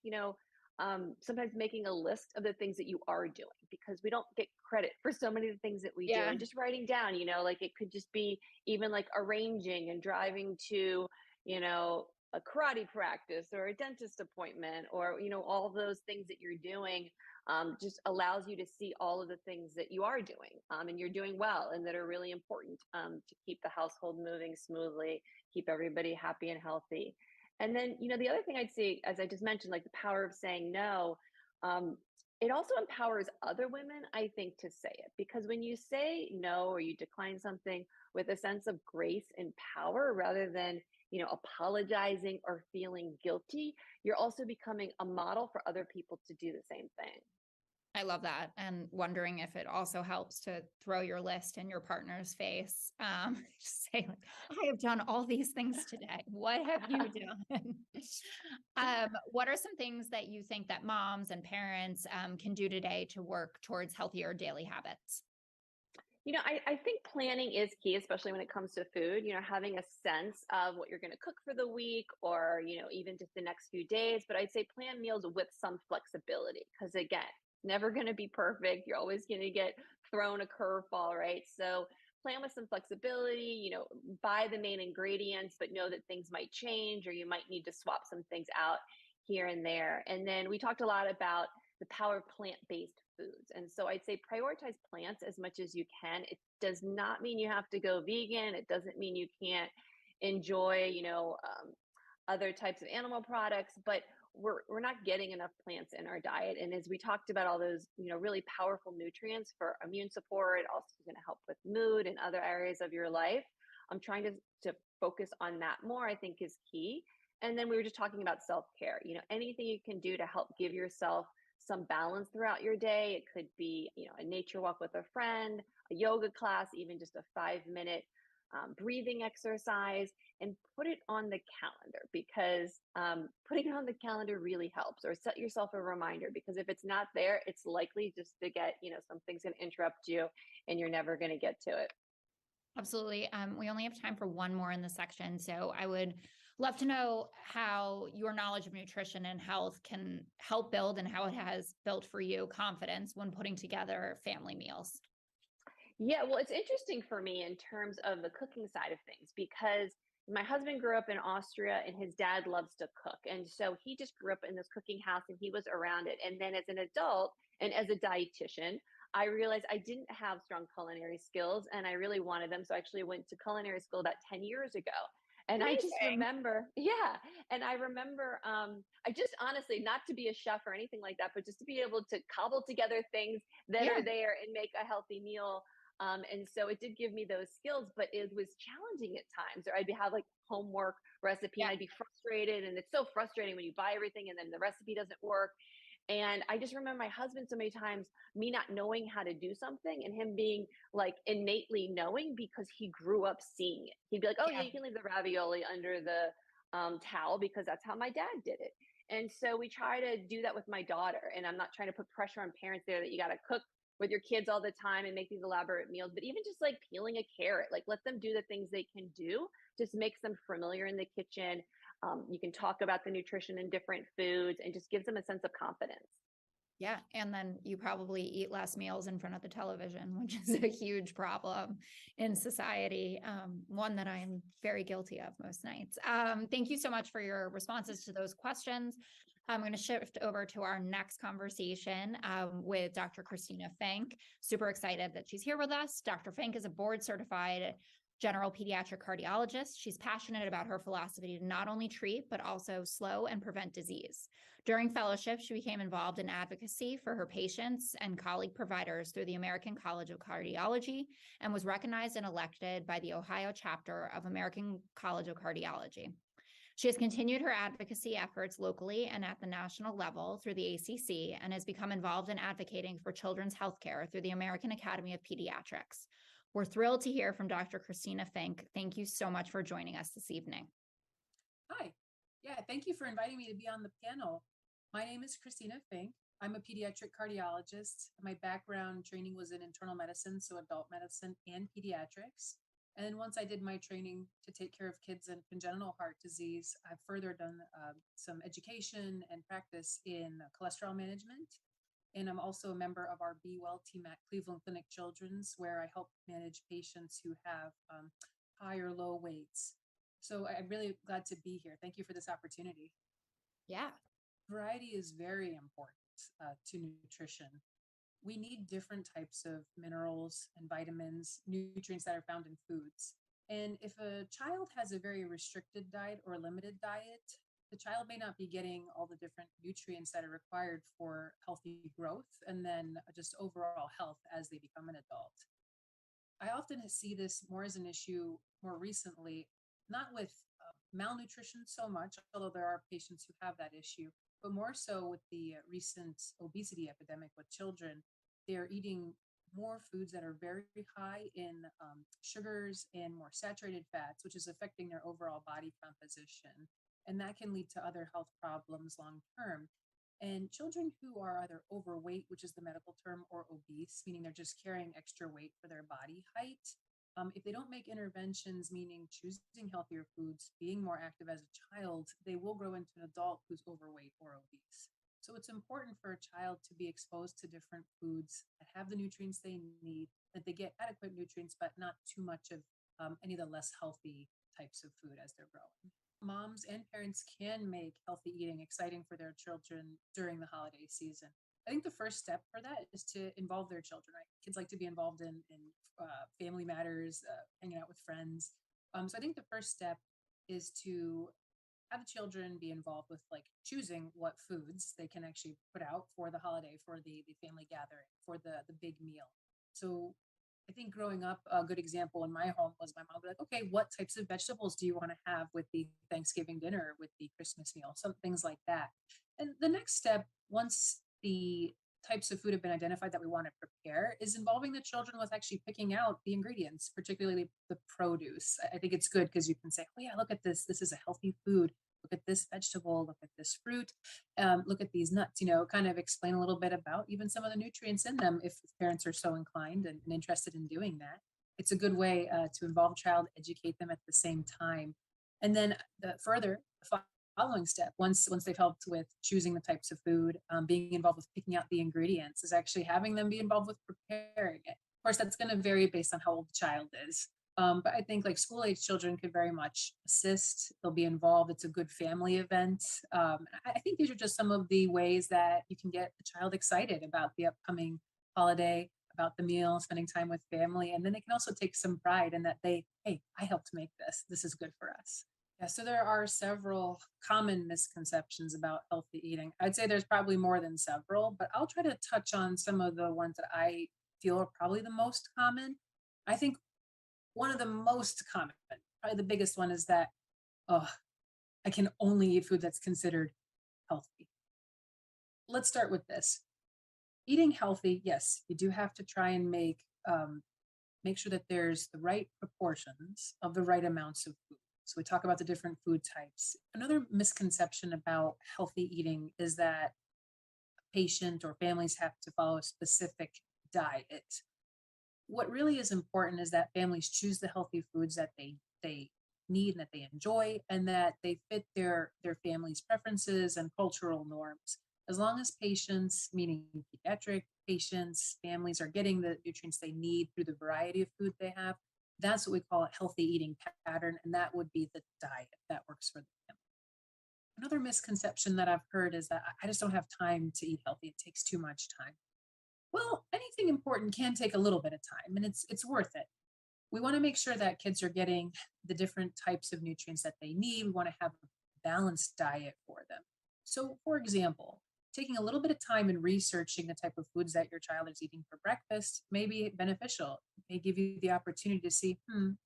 sometimes making a list of the things that you are doing, because we don't get credit for so many of the things that we do, Yeah. and just writing down, like it could just be even like arranging and driving to, a karate practice or a dentist appointment, or, all those things that you're doing, just allows you to see all of the things that you are doing, and you're doing well, and that are really important, to keep the household moving smoothly, keep everybody happy and healthy. And then, the other thing I'd say, as I just mentioned, like the power of saying no, it also empowers other women, I think, to say it. Because when you say no or you decline something with a sense of grace and power, rather than, apologizing or feeling guilty, you're also becoming a model for other people to do the same thing. I love that. And wondering if it also helps to throw your list in your partner's face. Just say, like, I have done all these things today. What have you done? What are some things that you think that moms and parents can do today to work towards healthier daily habits? I think planning is key, especially when it comes to food, having a sense of what you're going to cook for the week, or, even just the next few days. But I'd say plan meals with some flexibility, because again, never going to be perfect. You're always going to get thrown a curveball, right? So plan with some flexibility, buy the main ingredients, but know that things might change, or you might need to swap some things out here and there. And then we talked a lot about the power of plant-based foods. And so I'd say prioritize plants as much as you can. It does not mean you have to go vegan. It doesn't mean you can't enjoy, other types of animal products, but we're not getting enough plants in our diet. And as we talked about all those, really powerful nutrients for immune support, also going to help with mood and other areas of your life. I'm trying to focus on that more, I think, is key. And then we were just talking about self-care, anything you can do to help give yourself some balance throughout your day. It could be, a nature walk with a friend, a yoga class, even just a 5-minute breathing exercise, and put it on the calendar because putting it on the calendar really helps, or set yourself a reminder, because if it's not there, it's likely just to get, something's going to interrupt you and you're never going to get to it. Absolutely. We only have time for one more in the section. So I would love to know how your knowledge of nutrition and health can help build, and how it has built for you, confidence when putting together family meals. Yeah, well, it's interesting for me in terms of the cooking side of things, because my husband grew up in Austria and his dad loves to cook. And so he just grew up in this cooking house and he was around it. And then as an adult and as a dietitian, I realized I didn't have strong culinary skills and I really wanted them. So I actually went to culinary school about 10 years ago. And I just Amazing. remember, yeah. And I remember, I just honestly, not to be a chef or anything like that, but just to be able to cobble together things that Yeah. are there and make a healthy meal. And so it did give me those skills, but it was challenging at times. Or I'd have like homework recipe Yeah. and I'd be frustrated. And it's so frustrating when you buy everything and then the recipe doesn't work. And I just remember my husband so many times, me not knowing how to do something and him being like innately knowing because he grew up seeing it. He'd be like, oh, yeah, Yeah. you can leave the ravioli under the towel because that's how my dad did it. And so we try to do that with my daughter. And I'm not trying to put pressure on parents there that you got to cook with your kids all the time and make these elaborate meals, but even just like peeling a carrot, like let them do the things they can do, just makes them familiar in the kitchen. You can talk about the nutrition in different foods and just gives them a sense of confidence. Yeah. And then you probably eat less meals in front of the television, which is a huge problem in society. One that I'm very guilty of most nights. Thank you so much for your responses to those questions. I'm going to shift over to our next conversation with Dr. Christina Fink. Super excited that she's here with us. Dr. Fink is a board certified general pediatric cardiologist. She's passionate about her philosophy to not only treat, but also slow and prevent disease. During fellowship, she became involved in advocacy for her patients and colleague providers through the American College of Cardiology, and was recognized and elected by the Ohio chapter of American College of Cardiology. She has continued her advocacy efforts locally and at the national level through the ACC, and has become involved in advocating for children's healthcare through the American Academy of Pediatrics. We're thrilled to hear from Dr. Christina Fink. Thank you so much for joining us this evening. Hi. Yeah, thank you for inviting me to be on the panel. My name is Christina Fink. I'm a pediatric cardiologist. My background training was in internal medicine, so adult medicine and pediatrics. And then once I did my training to take care of kids and congenital heart disease, I've further done some education and practice in cholesterol management. And I'm also a member of our Be Well team at Cleveland Clinic Children's, where I help manage patients who have high or low weights. So I'm really glad to be here. Thank you for this opportunity. Yeah. Variety is very important to nutrition. We need different types of minerals and vitamins, nutrients that are found in foods. And if a child has a very restricted diet or limited diet, the child may not be getting all the different nutrients that are required for healthy growth and then just overall health as they become an adult. I often see this more as an issue more recently, not with malnutrition so much, although there are patients who have that issue, but more so with the recent obesity epidemic with children. They're eating more foods that are very high in sugars and more saturated fats, which is affecting their overall body composition. And that can lead to other health problems long term. And children who are either overweight, which is the medical term, or obese, meaning they're just carrying extra weight for their body height, if they don't make interventions, meaning choosing healthier foods, being more active as a child, they will grow into an adult who's overweight or obese. So it's important for a child to be exposed to different foods that have the nutrients they need, that they get adequate nutrients, but not too much of any of the less healthy types of food as they're growing. Moms and parents can make healthy eating exciting for their children during the holiday season. I think the first step for that is to involve their children. Right? Kids like to be involved in family matters, hanging out with friends. So I think the first step is to have the children be involved with like choosing what foods they can actually put out for the holiday, for the family gathering, for the big meal. So I think growing up, a good example in my home was my mom would be like, okay, what types of vegetables do you want to have with the Thanksgiving dinner, with the Christmas meal, some things like that. And the next step, once the types of food have been identified that we want to prepare is involving the children with actually picking out the ingredients, particularly the produce. I think it's good because you can say, oh yeah, look at this. This is a healthy food. Look at this vegetable. Look at this fruit. Look at these nuts, kind of explain a little bit about even some of the nutrients in them if parents are so inclined and interested in doing that. It's a good way to involve child, educate them at the same time. And then further, the following step, once they've helped with choosing the types of food, being involved with picking out the ingredients, is actually having them be involved with preparing it. Of course, that's going to vary based on how old the child is. But I think like school age children could very much assist. They'll be involved. It's a good family event. I think these are just some of the ways that you can get the child excited about the upcoming holiday, about the meal, spending time with family. And then they can also take some pride in that hey, I helped make this. This is good for us. Yeah, so there are several common misconceptions about healthy eating. I'd say there's probably more than several, but I'll try to touch on some of the ones that I feel are probably the most common. I think one of the most common, probably the biggest one, is that, oh, I can only eat food that's considered healthy. Let's start with this. Eating healthy, yes, you do have to try and make sure that there's the right proportions of the right amounts of food. So we talk about the different food types. Another misconception about healthy eating is that a patient or families have to follow a specific diet. What really is important is that families choose the healthy foods that they need and that they enjoy, and that they fit their family's preferences and cultural norms. As long as patients, meaning pediatric patients, families, are getting the nutrients they need through the variety of food they have, that's what we call a healthy eating pattern, and that would be the diet that works for the family. Another misconception that I've heard is that I just don't have time to eat healthy. It takes too much time. Well, anything important can take a little bit of time, and it's worth it. We want to make sure that kids are getting the different types of nutrients that they need. We want to have a balanced diet for them. So, for example, taking a little bit of time and researching the type of foods that your child is eating for breakfast may be beneficial. It may give you the opportunity to see,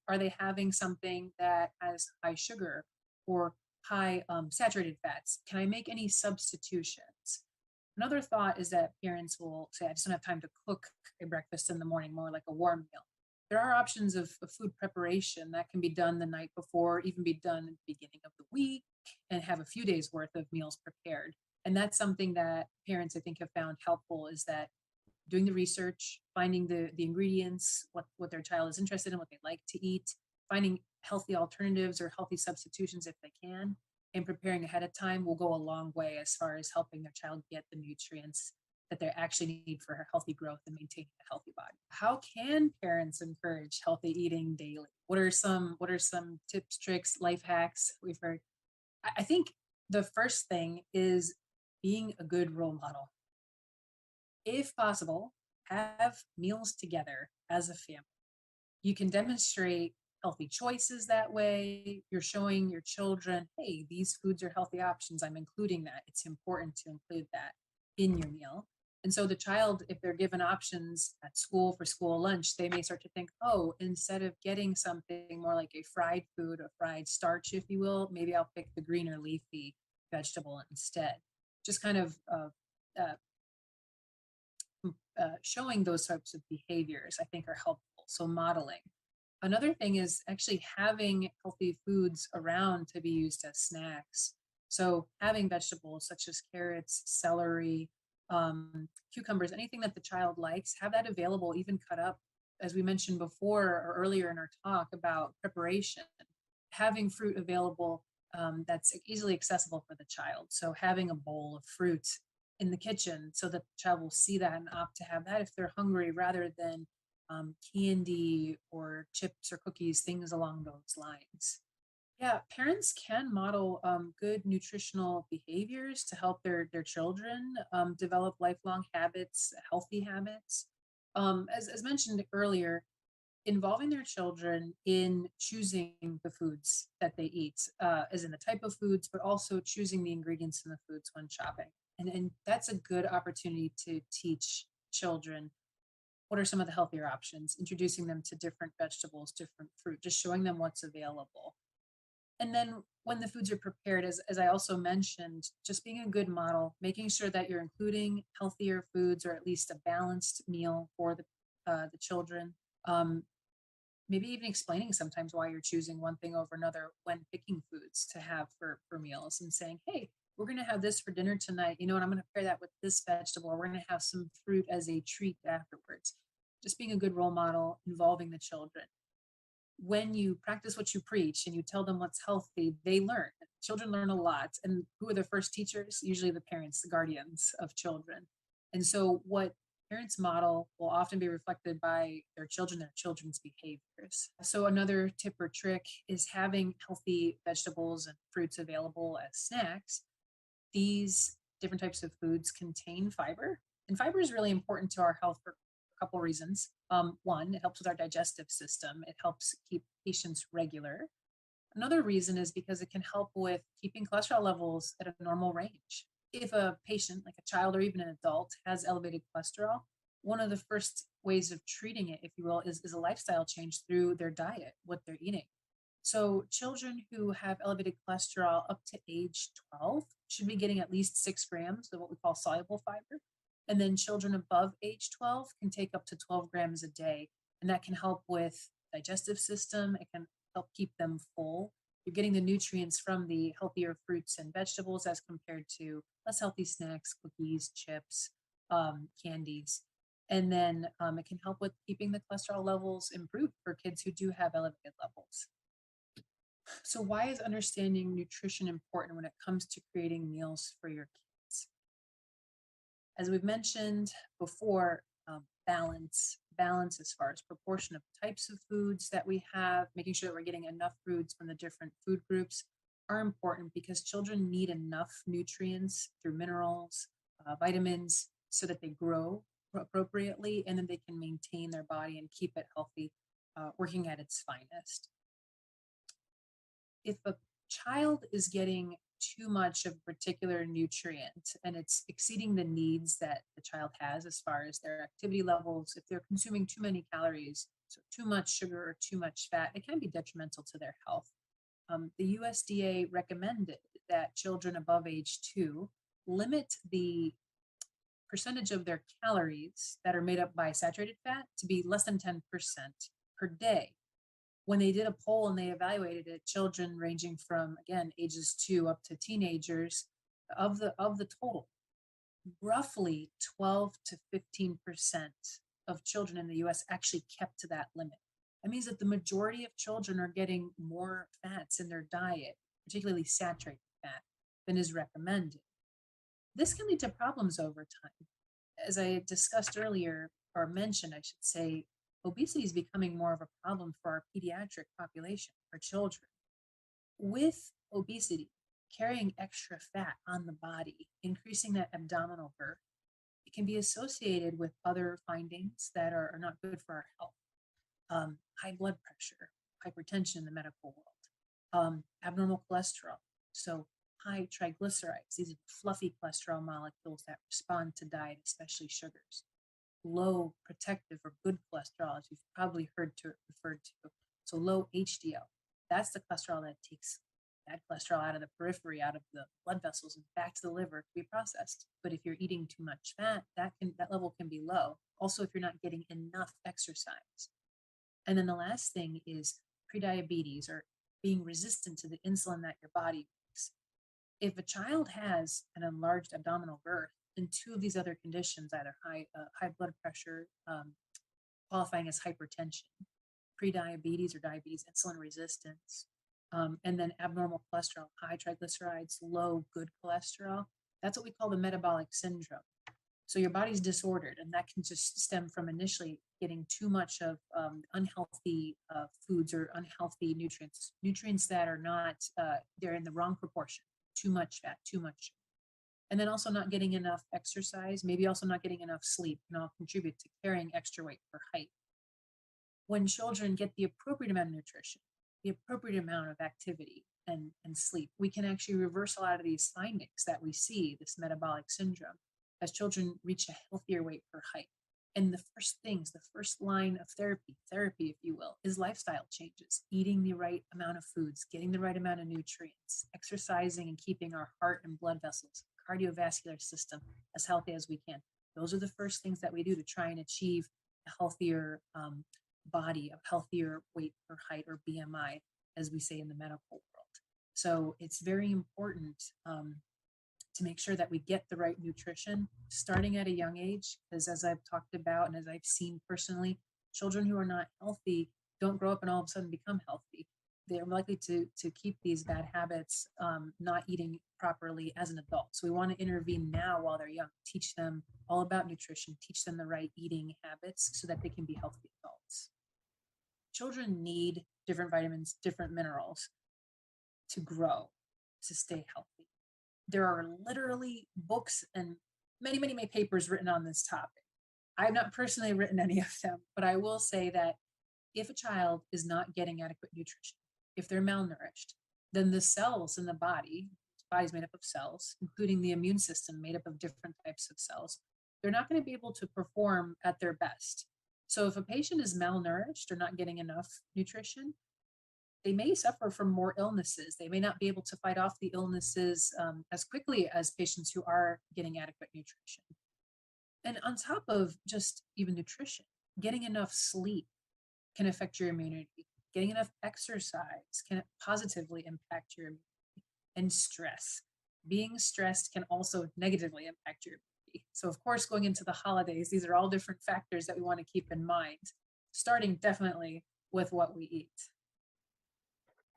are they having something that has high sugar or high saturated fats? Can I make any substitutions? Another thought is that parents will say, I just don't have time to cook a breakfast in the morning, more like a warm meal. There are options of food preparation that can be done the night before, even be done at the beginning of the week, and have a few days worth of meals prepared. And that's something that parents, I think, have found helpful, is that doing the research, finding the ingredients, what their child is interested in, what they like to eat, finding healthy alternatives or healthy substitutions if they can, and preparing ahead of time will go a long way as far as helping their child get the nutrients that they actually need for healthy growth and maintaining a healthy body. How can parents encourage healthy eating daily? What are some tips, tricks, life hacks we've heard? I think the first thing is being a good role model. If possible, have meals together as a family. You can demonstrate healthy choices that way. You're showing your children, hey, these foods are healthy options. I'm including that. It's important to include that in your meal. And so the child, if they're given options at school for school lunch, they may start to think, oh, instead of getting something more like a fried food, a fried starch, if you will, maybe I'll pick the green or leafy vegetable instead. Just kind of showing those types of behaviors, I think, are helpful. So modeling. Another thing is actually having healthy foods around to be used as snacks. So having vegetables such as carrots, celery, cucumbers, anything that the child likes, have that available, even cut up, as we mentioned before or earlier in our talk about preparation, having fruit available that's easily accessible for the child. So having a bowl of fruit in the kitchen so that the child will see that and opt to have that if they're hungry, rather than candy or chips or cookies, things along those lines. Yeah, parents can model good nutritional behaviors to help their children develop lifelong habits, healthy habits. As mentioned earlier, involving their children in choosing the foods that they eat, as in the type of foods, but also choosing the ingredients in the foods when shopping. And that's a good opportunity to teach children what are some of the healthier options, introducing them to different vegetables, different fruit, just showing them what's available. And then when the foods are prepared, as I also mentioned, just being a good model, making sure that you're including healthier foods or at least a balanced meal for the children. Um, Maybe even explaining sometimes why you're choosing one thing over another when picking foods to have for meals, and saying, hey, we're going to have this for dinner tonight. You know what? I'm going to pair that with this vegetable. Or we're going to have some fruit as a treat afterwards. Just being a good role model, involving the children. When you practice what you preach and you tell them what's healthy, they learn. Children learn a lot. And who are the first teachers? Usually the parents, the guardians of children. And so what parents model will often be reflected by their children's behaviors. So another tip or trick is having healthy vegetables and fruits available as snacks. These different types of foods contain fiber, and fiber is really important to our health for a couple reasons. One, it helps with our digestive system. It helps keep patients regular. Another reason is because it can help with keeping cholesterol levels at a normal range. If a patient, like a child or even an adult, has elevated cholesterol, one of the first ways of treating it, if you will, is a lifestyle change through their diet, what they're eating. So children who have elevated cholesterol up to age 12 should be getting at least 6 grams of what we call soluble fiber. And then children above age 12 can take up to 12 grams a day. And that can help with digestive system. It can help keep them full. You're getting the nutrients from the healthier fruits and vegetables as compared to less healthy snacks, cookies, chips, candies. And then it can help with keeping the cholesterol levels improved for kids who do have elevated levels. So why is understanding nutrition important when it comes to creating meals for your kids? As we've mentioned before, balance as far as proportion of types of foods that we have, making sure that we're getting enough foods from the different food groups are important because children need enough nutrients through minerals, vitamins, so that they grow appropriately and then they can maintain their body and keep it healthy, working at its finest. If a child is getting too much of a particular nutrient and it's exceeding the needs that the child has as far as their activity levels, if they're consuming too many calories, so too much sugar or too much fat, it can be detrimental to their health. The USDA recommended that children above age 2 limit the percentage of their calories that are made up by saturated fat to be less than 10% per day. When they did a poll and they evaluated it, children ranging from, again, ages 2 up to teenagers, of the total, roughly 12 to 15% of children in the US actually kept to that limit. That means that the majority of children are getting more fats in their diet, particularly saturated fat, than is recommended. This can lead to problems over time. As I discussed earlier, or mentioned, I should say, obesity is becoming more of a problem for our pediatric population, for children. With obesity, carrying extra fat on the body, increasing that abdominal girth, it can be associated with other findings that are not good for our health. High blood pressure, hypertension in the medical world, abnormal cholesterol, so high triglycerides. These are fluffy cholesterol molecules that respond to diet, especially sugars. Low protective or good cholesterol, as you've probably referred to. So low HDL, that's the cholesterol that takes bad cholesterol out of the periphery, out of the blood vessels, and back to the liver to be processed. But if you're eating too much fat, that level can be low. Also, if you're not getting enough exercise. And then the last thing is prediabetes, or being resistant to the insulin that your body makes. If a child has an enlarged abdominal girth, and 2 of these other conditions, either high blood pressure, qualifying as hypertension, prediabetes or diabetes, insulin resistance, and then abnormal cholesterol, high triglycerides, low good cholesterol, that's what we call the metabolic syndrome. So your body's disordered, and that can just stem from initially getting too much of unhealthy foods or unhealthy nutrients that are not, they're in the wrong proportion, too much fat, too much. And then also not getting enough exercise, maybe also not getting enough sleep, can all contribute to carrying extra weight for height. When children get the appropriate amount of nutrition, the appropriate amount of activity and sleep, we can actually reverse a lot of these findings that we see, this metabolic syndrome, as children reach a healthier weight for height. And the first line of therapy, if you will, is lifestyle changes, eating the right amount of foods, getting the right amount of nutrients, exercising and keeping our heart and blood vessels, cardiovascular system as healthy as we can. Those are the first things that we do to try and achieve a healthier body, a healthier weight or height or BMI, as we say in the medical world. So it's very important to make sure that we get the right nutrition starting at a young age, because as I've talked about and as I've seen personally, children who are not healthy don't grow up and all of a sudden become healthy. They're likely to keep these bad habits, not eating properly as an adult. So we want to intervene now while they're young, teach them all about nutrition, teach them the right eating habits so that they can be healthy adults. Children need different vitamins, different minerals to grow, to stay healthy. There are literally books and many, many, many papers written on this topic. I have not personally written any of them, but I will say that if a child is not getting adequate nutrition, if they're malnourished, then the cells in the body is made up of cells, including the immune system made up of different types of cells, they're not going to be able to perform at their best. So if a patient is malnourished or not getting enough nutrition, they may suffer from more illnesses. They may not be able to fight off the illnesses as quickly as patients who are getting adequate nutrition. And on top of just even nutrition, getting enough sleep can affect your immunity. Getting enough exercise can positively impact your immunity. And stress. Being stressed can also negatively impact your immunity. So of course, going into the holidays, these are all different factors that we want to keep in mind, starting definitely with what we eat.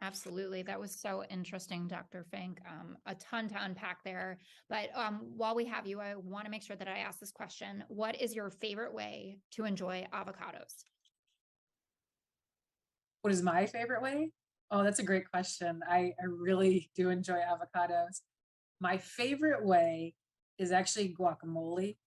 Absolutely. That was so interesting, Dr. Fink. A ton to unpack there. But while we have you, I want to make sure that I ask this question. What is your favorite way to enjoy avocados? What is my favorite way? Oh, that's a great question. I really do enjoy avocados. My favorite way is actually guacamole.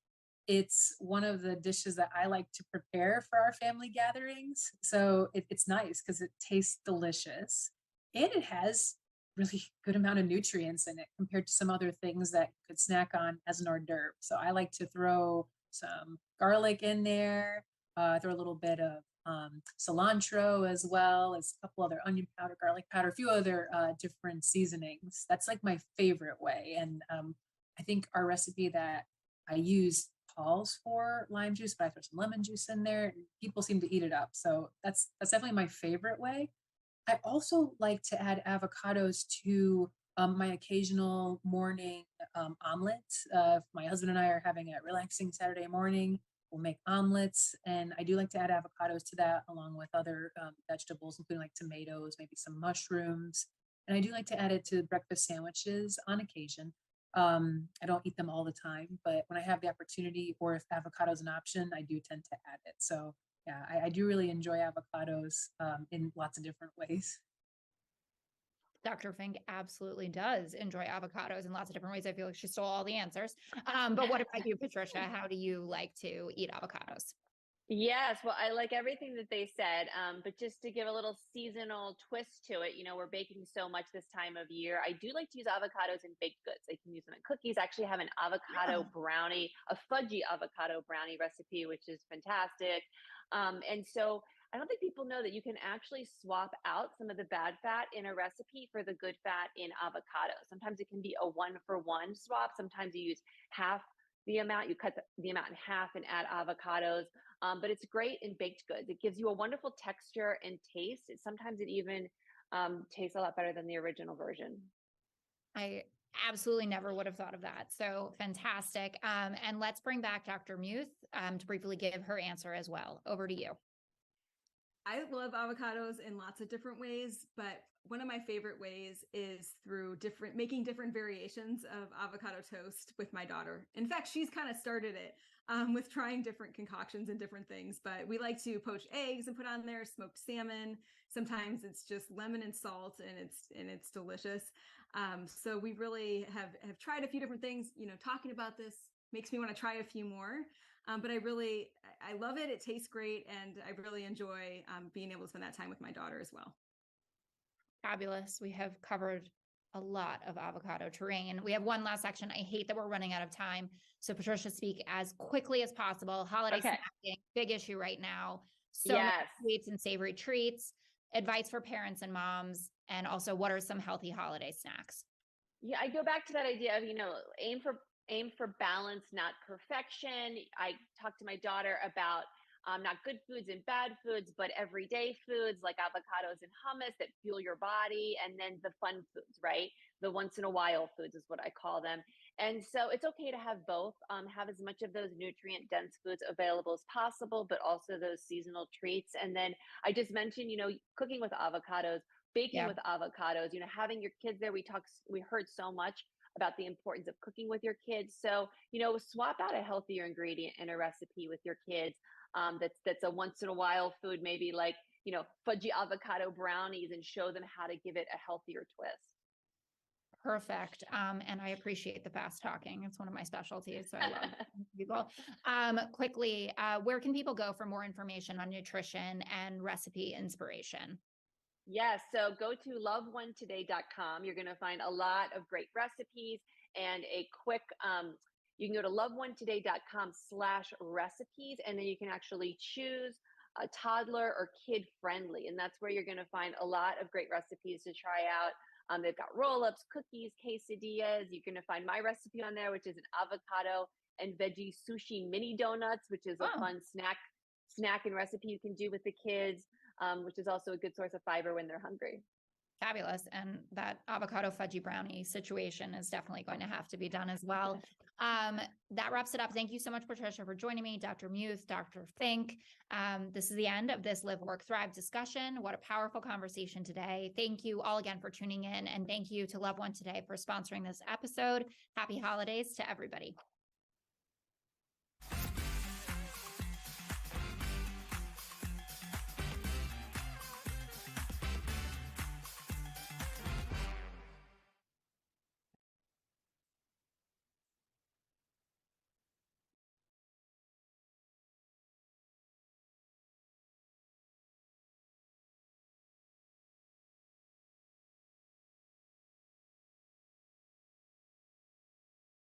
It's one of the dishes that I like to prepare for our family gatherings. So it's nice because it tastes delicious and it has really good amount of nutrients in it compared to some other things that you could snack on as an hors d'oeuvre. So I like to throw some garlic in there, throw a little bit of cilantro as well as a couple other onion powder, garlic powder, a few other different seasonings. That's like my favorite way. And I think our recipe that I use calls for lime juice, but I throw some lemon juice in there and people seem to eat it up. So that's definitely my favorite way. I also like to add avocados to my occasional morning omelet. My husband and I are having a relaxing Saturday morning. We'll make omelets, and I do like to add avocados to that along with other vegetables, including like tomatoes, maybe some mushrooms. And I do like to add it to breakfast sandwiches on occasion. I don't eat them all the time, but when I have the opportunity or if avocado is an option, I do tend to add it. So yeah, I do really enjoy avocados in lots of different ways. Dr. Fink absolutely does enjoy avocados in lots of different ways. I feel like she stole all the answers. But what about you, Patricia? How do you like to eat avocados? Yes, well, I like everything that they said, but just to give a little seasonal twist to it, we're baking so much this time of year. I do like to use avocados in baked goods. I can use them in cookies. I actually have an avocado brownie, a fudgy avocado brownie recipe, which is fantastic. And so I don't think people know that you can actually swap out some of the bad fat in a recipe for the good fat in avocado. Sometimes it can be a 1-for-1 swap. Sometimes you use half the amount, you cut the amount in half and add avocados. But it's great in baked goods. It gives you a wonderful texture and taste. Sometimes it even tastes a lot better than the original version. I absolutely never would have thought of that. So fantastic. And let's bring back Dr. Muth to briefly give her answer as well. Over to you. I love avocados in lots of different ways, but one of my favorite ways is through making different variations of avocado toast with my daughter. In fact, she's kind of started it with trying different concoctions and different things, but we like to poach eggs and put on there smoked salmon. Sometimes it's just lemon and salt and it's delicious. So we really have tried a few different things. Talking about this makes me want to try a few more. But I love it. It tastes great. And I really enjoy being able to spend that time with my daughter as well. Fabulous. We have covered a lot of avocado terrain. We have one last section. I hate that we're running out of time. So Patricia, speak as quickly as possible. Holiday Okay. snacking, big issue right now. So many Yes. sweets and savory treats, advice for parents and moms, and also what are some healthy holiday snacks? Yeah, I go back to that idea of, aim for balance, not perfection. I talked to my daughter about not good foods and bad foods, but everyday foods like avocados and hummus that fuel your body, and then the fun foods, right? The once in a while foods is what I call them. And so it's okay to have both, have as much of those nutrient dense foods available as possible, but also those seasonal treats. And then I just mentioned, cooking with avocados, baking Yeah. with avocados, having your kids there. We heard so much about the importance of cooking with your kids. So, swap out a healthier ingredient in a recipe with your kids. That's a once in a while food, maybe like, fudgy avocado brownies, and show them how to give it a healthier twist. Perfect. And I appreciate the fast talking. It's one of my specialties. So I love people. Quickly, where can people go for more information on nutrition and recipe inspiration? Yes. So go to loveonetoday.com. You're going to find a lot of great recipes and a quick, you can go to loveonetoday.com/recipes, and then you can actually choose a toddler or kid friendly. And that's where you're going to find a lot of great recipes to try out. They've got roll-ups, cookies, quesadillas. You're going to find my recipe on there, which is an avocado and veggie sushi mini donuts, which is a Oh. fun snack and recipe you can do with the kids, which is also a good source of fiber when they're hungry. Fabulous. And that avocado fudgy brownie situation is definitely going to have to be done as well. That wraps it up. Thank you so much, Patricia, for joining me, Dr. Muth, Dr. Fink. This is the end of this Live, Work, Thrive discussion. What a powerful conversation today. Thank you all again for tuning in. And thank you to Love One Today for sponsoring this episode. Happy holidays to everybody.